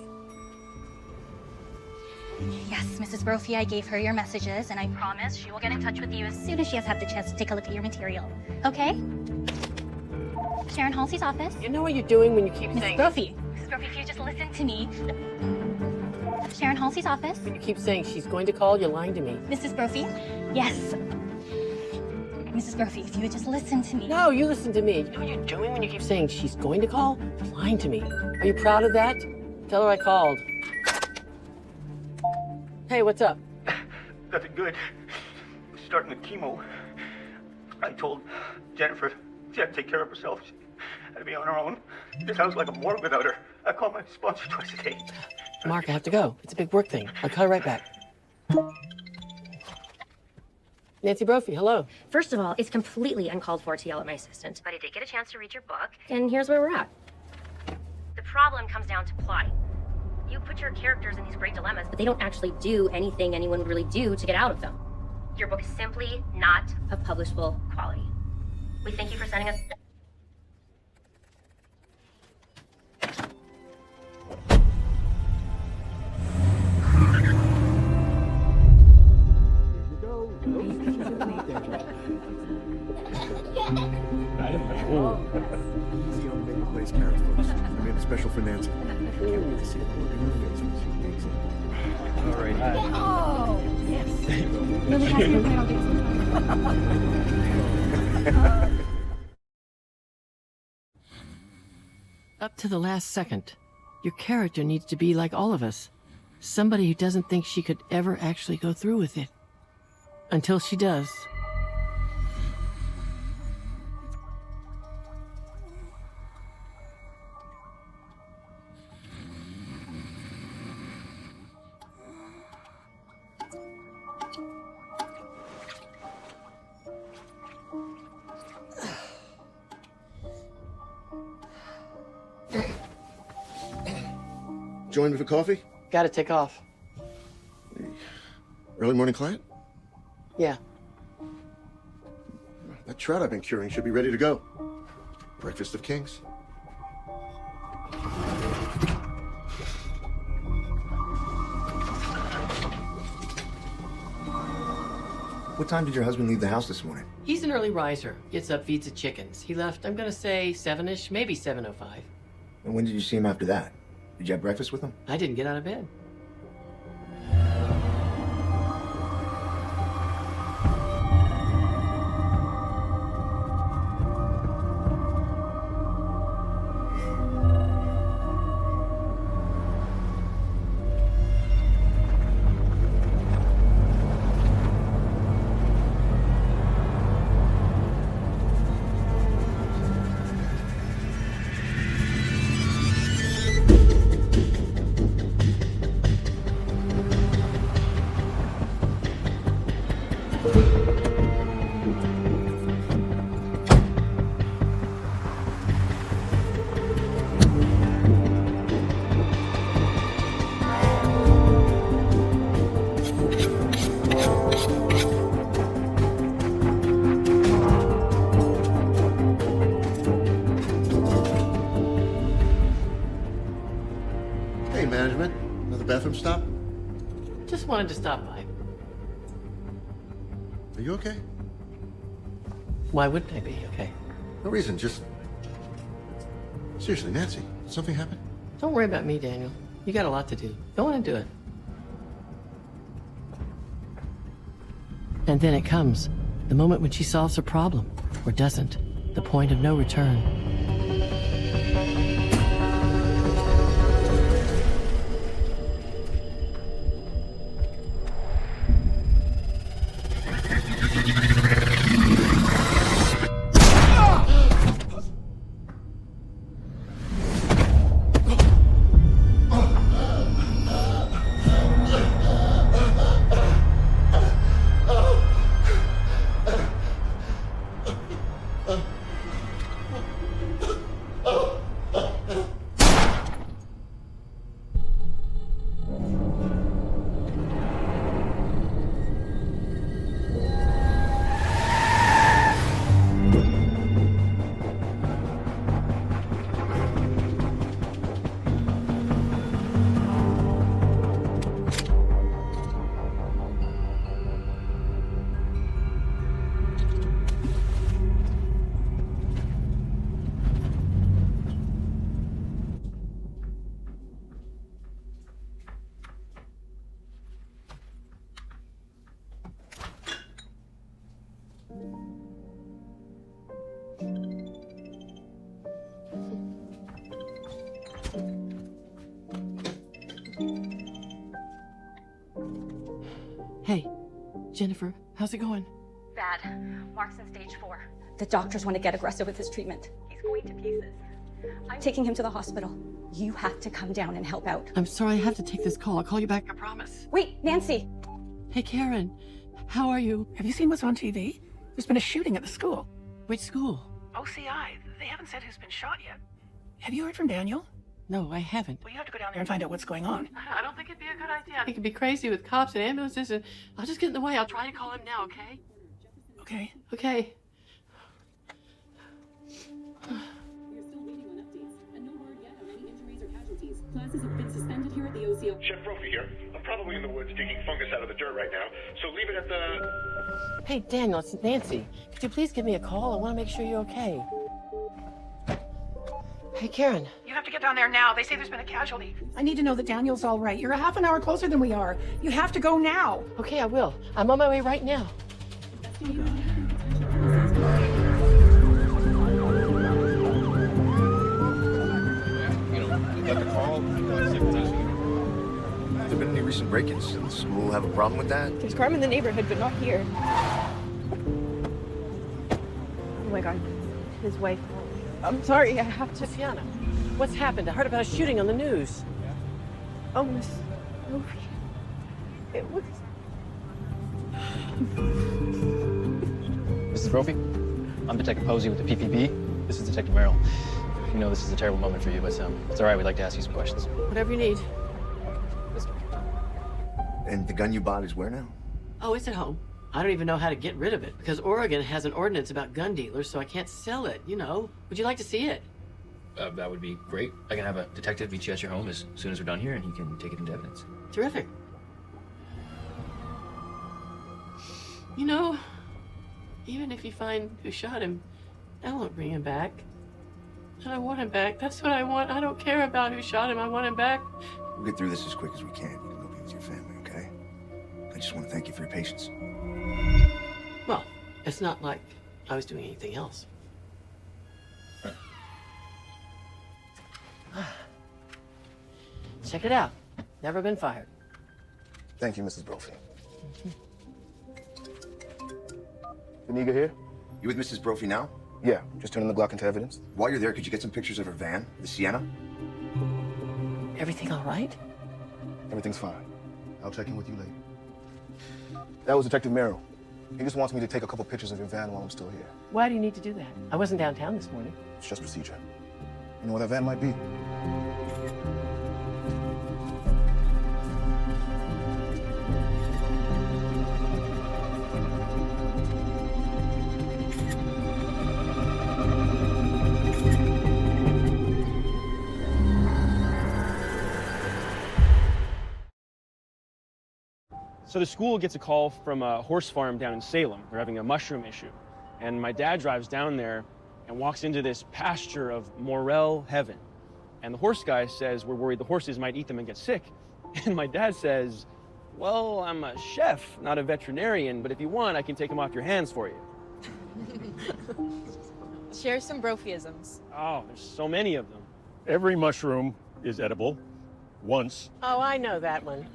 Yes, Mrs. Brophy, I gave her your messages, and I promise she will get in touch with you as soon as she has had the chance to take a look at your material. Okay? Sharon Halsey's office? You know what you're doing when you keep Mrs. saying... Brophy, if you just listen to me. Sharon Halsey's office? When you keep saying she's going to call, you're lying to me. Mrs. Brophy? Yes. Mrs. Brophy, if you would just listen to me. No, you listen to me. You know what you're doing when you keep saying she's going to call? You're lying to me. Are you proud of that? Tell her I called. Hey, what's up? Nothing good. Starting with chemo. I told Jennifer she had to take care of herself. She had to be on her own. This house like a morgue without her. I call my sponsor twice a day. Mark, I have to go. It's a big work thing. I'll call you right back. Nancy Brophy, hello. First of all, it's completely uncalled for to yell at my assistant, but I did get a chance to read your book, and here's where we're at. The problem comes down to plotting. You put your characters in these great dilemmas, but they don't actually do anything anyone would really do to get out of them. Your book is simply not of publishable quality. We thank you for sending us... Easy on making place carrots, folks. I made it special for Nancy. You need to see the look in her face when she takes it. All right. Oh, yes. Really happy with my audience. Up to the last second, your character needs to be like all of us. Somebody who doesn't think she could ever actually go through with it. Until she does. Join me for coffee? Gotta take off. Early morning client? Yeah. That trout I've been curing should be ready to go. Breakfast of kings. What time did your husband leave the house this morning? He's an early riser. Gets up, feeds the chickens. He left, I'm gonna say 7-ish, maybe 7:05. And when did you see him after that? Did you have breakfast with him? I didn't get out of bed. Just wanted to stop by. Are you okay? Why wouldn't I be okay? No reason, just... Seriously, Nancy, something happened? Don't worry about me, Daniel. You got a lot to do. Go on and do it. And then it comes. The moment when she solves her problem. Or doesn't. The point of no return. Hey, Jennifer, how's it going? Bad. Mark's in stage 4. The doctors want to get aggressive with his treatment. He's going to pieces. I'm taking him to the hospital. You have to come down and help out. I'm sorry, I have to take this call. I'll call you back, I promise. Wait, Nancy! Hey, Karen. How are you? Have you seen what's on TV? There's been a shooting at the school. Which school? OCI. They haven't said who's been shot yet. Have you heard from Daniel? No, I haven't. Well, you have to go down there and find out what's going on. I don't think it'd be a good idea. It could be crazy with cops and ambulances, and I'll just get in the way. I'll try to call him now, okay? Okay. Okay. We are still waiting on updates, and no word yet on any injuries or casualties. Classes have been suspended here at the OCL. Chef Brophy here. I'm probably in the woods digging fungus out of the dirt right now, so leave it at the... Hey, Daniel, it's Nancy. Could you please give me a call? I want to make sure you're okay. Hey, Karen. You have to get down there now. They say there's been a casualty. I need to know that Daniel's all right. You're a half an hour closer than we are. You have to go now. Okay, I will. I'm on my way right now. You got the call? Have there been any recent break-ins? Does the school have a problem with that? There's crime in the neighborhood, but not here. Oh my god. His wife. I'm sorry, I have to... Tiana, what's happened? I heard about a shooting on the news. Oh, Miss Brophy. It was... Mrs. Brophy, I'm Detective Posey with the PPB. This is Detective Merrill. You know this is a terrible moment for you, but it's all right. We'd like to ask you some questions. Whatever you need. And the gun you bought is where now? Oh, it's at home. I don't even know how to get rid of it because Oregon has an ordinance about gun dealers, so I can't sell it, you know. Would you like to see it? That would be great. I can have a detective meet you at your home as soon as we're done here, and he can take it into evidence. Terrific. You know, even if you find who shot him, I won't bring him back. And I want him back. That's what I want. I don't care about who shot him. I want him back. We'll get through this as quick as we can. You can go be with your family, okay? I just want to thank you for your patience. Well, it's not like I was doing anything else. Check it out. Never been fired. Thank you, Mrs. Brophy. Beniga here? You with Mrs. Brophy now? Yeah, just turning the Glock into evidence. While you're there, could you get some pictures of her van, the Sienna? Everything all right? Everything's fine. I'll check in with you later. That was Detective Merrill. He just wants me to take a couple pictures of your van while I'm still here. Why do you need to do that? I wasn't downtown this morning. It's just procedure. You know where that van might be? So the school gets a call from a horse farm down in Salem. They're having a mushroom issue. And my dad drives down there and walks into this pasture of morel heaven. And the horse guy says, we're worried the horses might eat them and get sick. And my dad says, well, I'm a chef, not a veterinarian, but if you want, I can take them off your hands for you. Share some Brophyisms. Oh, there's so many of them. Every mushroom is edible once. Oh, I know that one.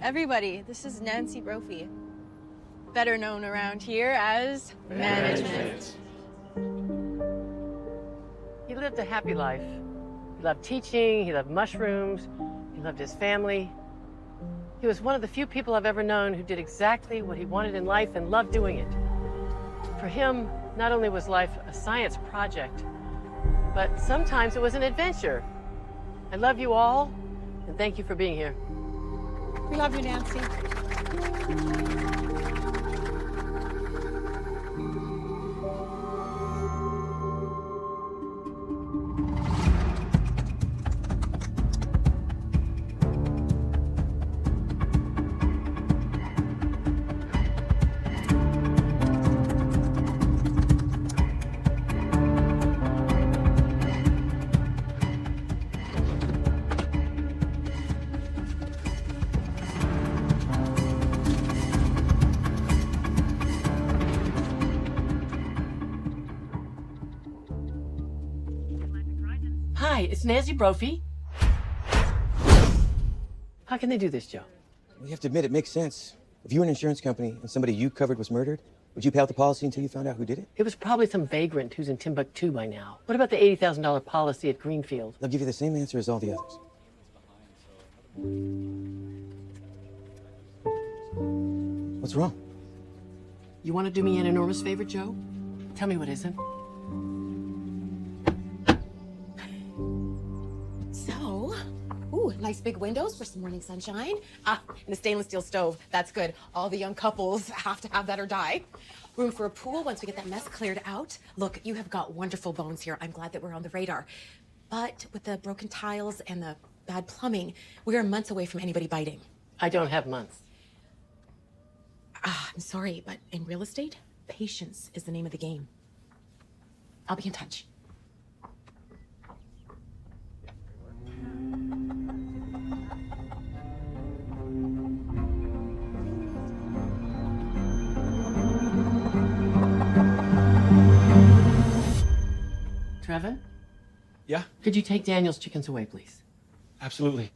Everybody, this is Nancy Brophy, better known around here as management. He lived a happy life. He loved teaching, he loved mushrooms, he loved his family. He was one of the few people I've ever known who did exactly what he wanted in life and loved doing it. For him, not only was life a science project, but sometimes it was an adventure. I love you all, and thank you for being here. We love you, Nancy. Hi, it's Nancy Brophy. How can they do this, Joe? You have to admit, it makes sense. If you were an insurance company and somebody you covered was murdered, would you pay out the policy until you found out who did it? It was probably some vagrant who's in Timbuktu by now. What about the $80,000 policy at Greenfield? They'll give you the same answer as all the others. What's wrong? You want to do me an enormous favor, Joe? Tell me what isn't. So, ooh, nice big windows for some morning sunshine. And a stainless steel stove. That's good. All the young couples have to have that or die. Room for a pool once we get that mess cleared out. Look, you have got wonderful bones here. I'm glad that we're on the radar. But with the broken tiles and the bad plumbing, we are months away from anybody biting. I don't have months. I'm sorry, but in real estate, patience is the name of the game. I'll be in touch. Trevin? Yeah? Could you take Daniel's chickens away, please? Absolutely.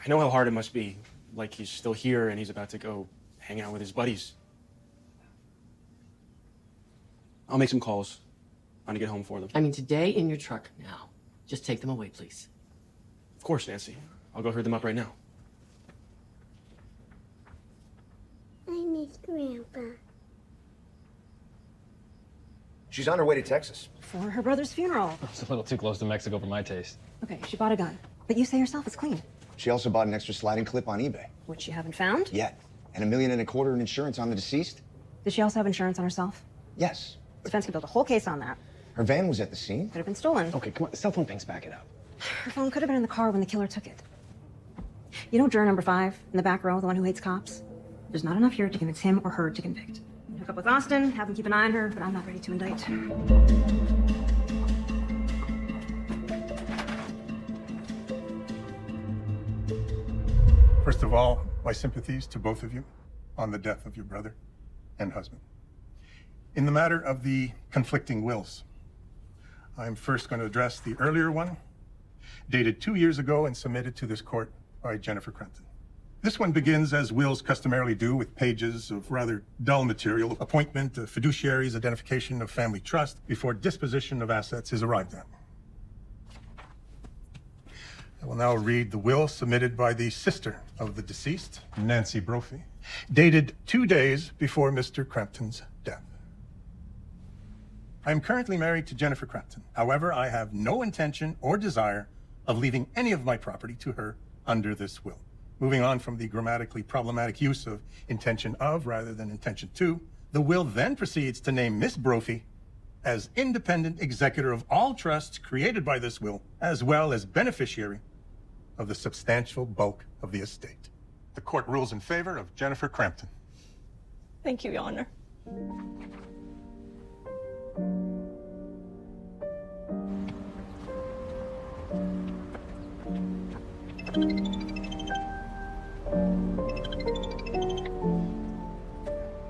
I know how hard it must be. Like he's still here and he's about to go hang out with his buddies. I'll make some calls. I'm gonna get home for them. I mean, today in your truck now. Just take them away, please. Of course, Nancy. I'll go herd them up right now. I miss Grandpa. She's on her way to Texas. For her brother's funeral. It's a little too close to Mexico for my taste. Okay, she bought a gun. But you say yourself it's clean. She also bought an extra sliding clip on eBay. Which you haven't found? Yet. And $1.25 million in insurance on the deceased? Did she also have insurance on herself? Yes. Defense could build a whole case on that. Her van was at the scene. Could have been stolen. Okay, come on. The cell phone things back it up. Her phone could have been in the car when the killer took it. You know juror number 5 in the back row, the one who hates cops? There's not enough here to convince him or her to convict. Hook up with Austin, have him keep an eye on her, but I'm not ready to indict. First of all, my sympathies to both of you on the death of your brother and husband. In the matter of the conflicting wills, I'm first going to address the earlier one, dated 2 years ago and submitted to this court by Jennifer Crampton. This one begins as wills customarily do, with pages of rather dull material, appointment of fiduciaries, identification of family trust, before disposition of assets is arrived at. I will now read the will submitted by the sister of the deceased, Nancy Brophy, dated 2 days before Mr. Crampton's death. I am currently married to Jennifer Crampton. However, I have no intention or desire of leaving any of my property to her under this will. Moving on from the grammatically problematic use of intention of rather than intention to, the will then proceeds to name Miss Brophy as independent executor of all trusts created by this will, as well as beneficiary of the substantial bulk of the estate. The court rules in favor of Jennifer Crampton. Thank you, Your Honor.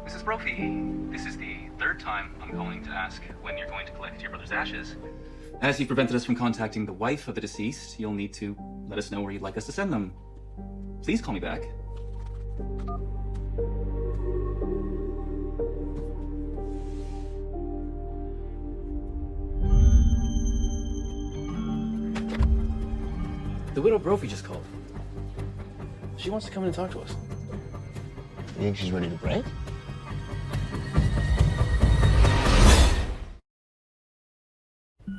Mrs. Brophy, this is the third time I'm calling to ask when you're going to collect your brother's ashes. As you've prevented us from contacting the wife of the deceased, you'll need to let us know where you'd like us to send them. Please call me back. The widow Brophy just called. She wants to come in and talk to us. You think she's ready to break?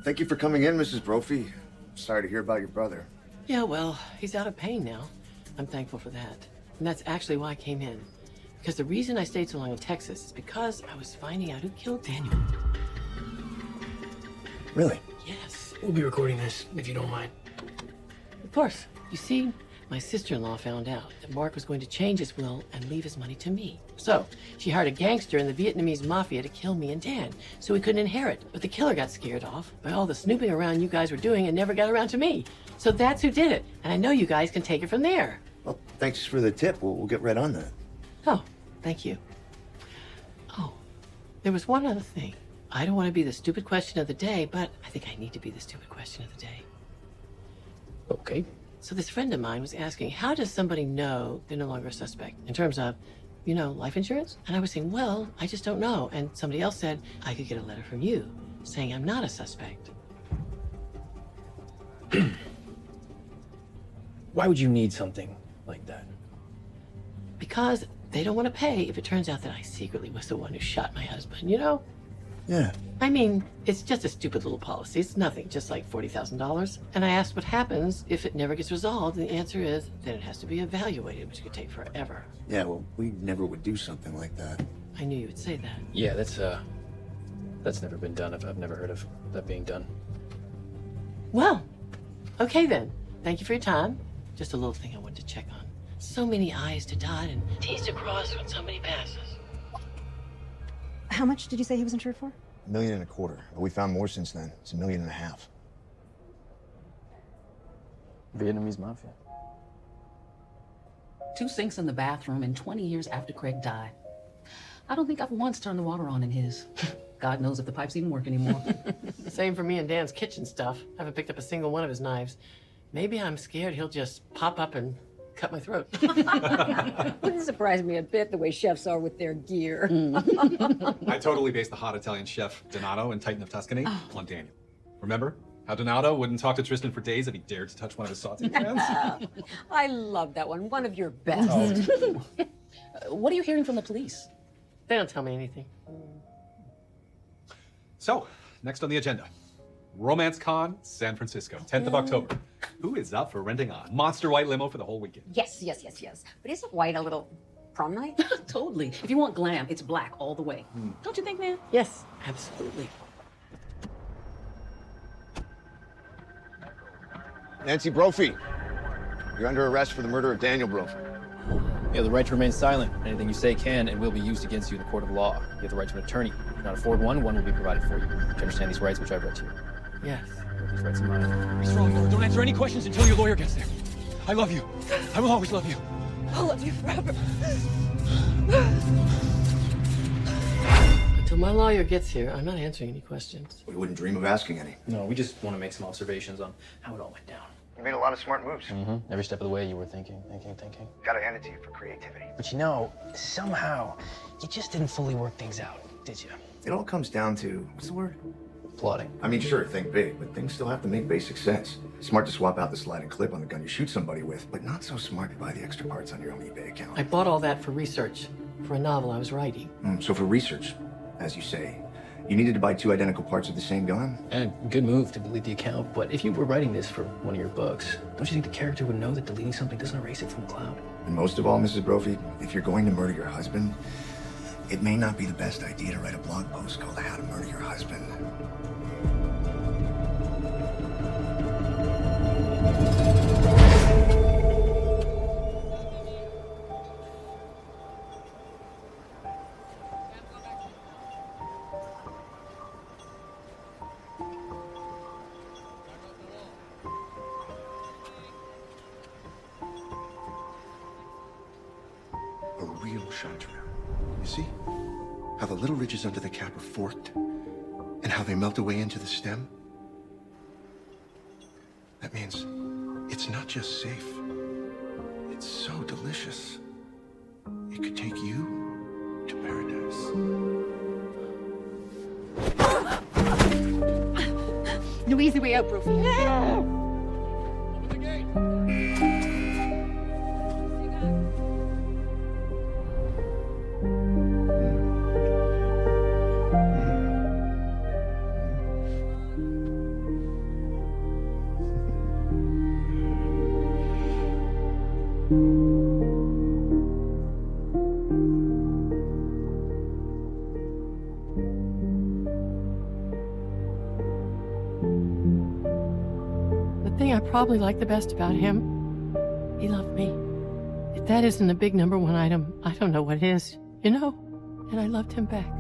Thank you for coming in, Mrs. Brophy. Sorry to hear about your brother. Yeah, well, he's out of pain now. I'm thankful for that. And that's actually why I came in. Because the reason I stayed so long in Texas is because I was finding out who killed Daniel. Really? Yes. We'll be recording this, if you don't mind. Of course. You see, my sister-in-law found out that Mark was going to change his will and leave his money to me. So she hired a gangster in the Vietnamese mafia to kill me and Dan, so we couldn't inherit. But the killer got scared off by all the snooping around you guys were doing and never got around to me. So that's who did it. And I know you guys can take it from there. Well, thanks for the tip. We'll get right on that. Oh, thank you. Oh, there was one other thing. I don't want to be the stupid question of the day, but I think I need to be the stupid question of the day. Okay. So this friend of mine was asking, how does somebody know they're no longer a suspect in terms of, you know, life insurance? And I was saying, well, I just don't know. And somebody else said, I could get a letter from you saying I'm not a suspect. Why would you need something like that? Because they don't want to pay if it turns out that I secretly was the one who shot my husband, you know? Yeah. I mean, it's just a stupid little policy. It's nothing, just like $40,000. And I asked what happens if it never gets resolved, and the answer is then it has to be evaluated, which could take forever. Yeah, well, we never would do something like that. I knew you would say that. Yeah, that's never been done. I've never heard of that being done. Well, okay then. Thank you for your time. Just a little thing I wanted to check on. So many I's to dot and T's to cross when somebody passes. How much did you say he was insured for? $1.25 million. But we found more since then. It's $1.5 million. Vietnamese mafia. 2 sinks in the bathroom and 20 years after Craig died. I don't think I've once turned the water on in his. God knows if the pipes even work anymore. Same for me and Dan's kitchen stuff. I haven't picked up a single one of his knives. Maybe I'm scared he'll just pop up and cut my throat. Wouldn't surprise me a bit the way chefs are with their gear. I totally based the hot Italian chef Donato in Titan of Tuscany on Daniel. Remember how Donato wouldn't talk to Tristan for days if he dared to touch one of his sauteed pans? I love that one. One of your best. What are you hearing from the police? They don't tell me anything. So, next on the agenda. Romance Con, San Francisco, 10th of October. Who is up for renting a monster white limo for the whole weekend? Yes. But isn't white a little prom night? Totally. If you want glam, it's black all the way. Don't you think, man? Yes, absolutely. Nancy Brophy, you're under arrest for the murder of Daniel Brophy. You have the right to remain silent. Anything you say can and will be used against you in the court of law. You have the right to an attorney. If you cannot afford one, one will be provided for you. Do you understand these rights which I've read to you? Yes. With these rights in mind. Be strong, Laura. Don't answer any questions until your lawyer gets there. I love you. I will always love you. I'll love you forever. Until my lawyer gets here, I'm not answering any questions. We wouldn't dream of asking any. No, we just want to make some observations on how it all went down. You made a lot of smart moves. Every step of the way you were thinking. Gotta hand it to you for creativity. But you know, somehow, you just didn't fully work things out, did you? It all comes down to, what's the word? Plotting. I mean, sure, think big, but things still have to make basic sense. Smart to swap out the sliding clip on the gun you shoot somebody with, but not so smart to buy the extra parts on your own eBay account. I bought all that for research, for a novel I was writing. So for research, as you say, you needed to buy 2 identical parts of the same gun? And good move to delete the account, but if you were writing this for one of your books, don't you think the character would know that deleting something doesn't erase it from the cloud? And most of all, Mrs. Brophy, if you're going to murder your husband, it may not be the best idea to write a blog post called How to Murder Your Husband. A real chanterelle. You see? How the little ridges under the cap are forked, and how they melt away into the stem? That means it's not just safe. It's so delicious. It could take you to paradise. No easy way out, Brophy. The thing I probably like the best about him, he loved me. If that isn't a big #1 item, I don't know what is, you know? And I loved him back.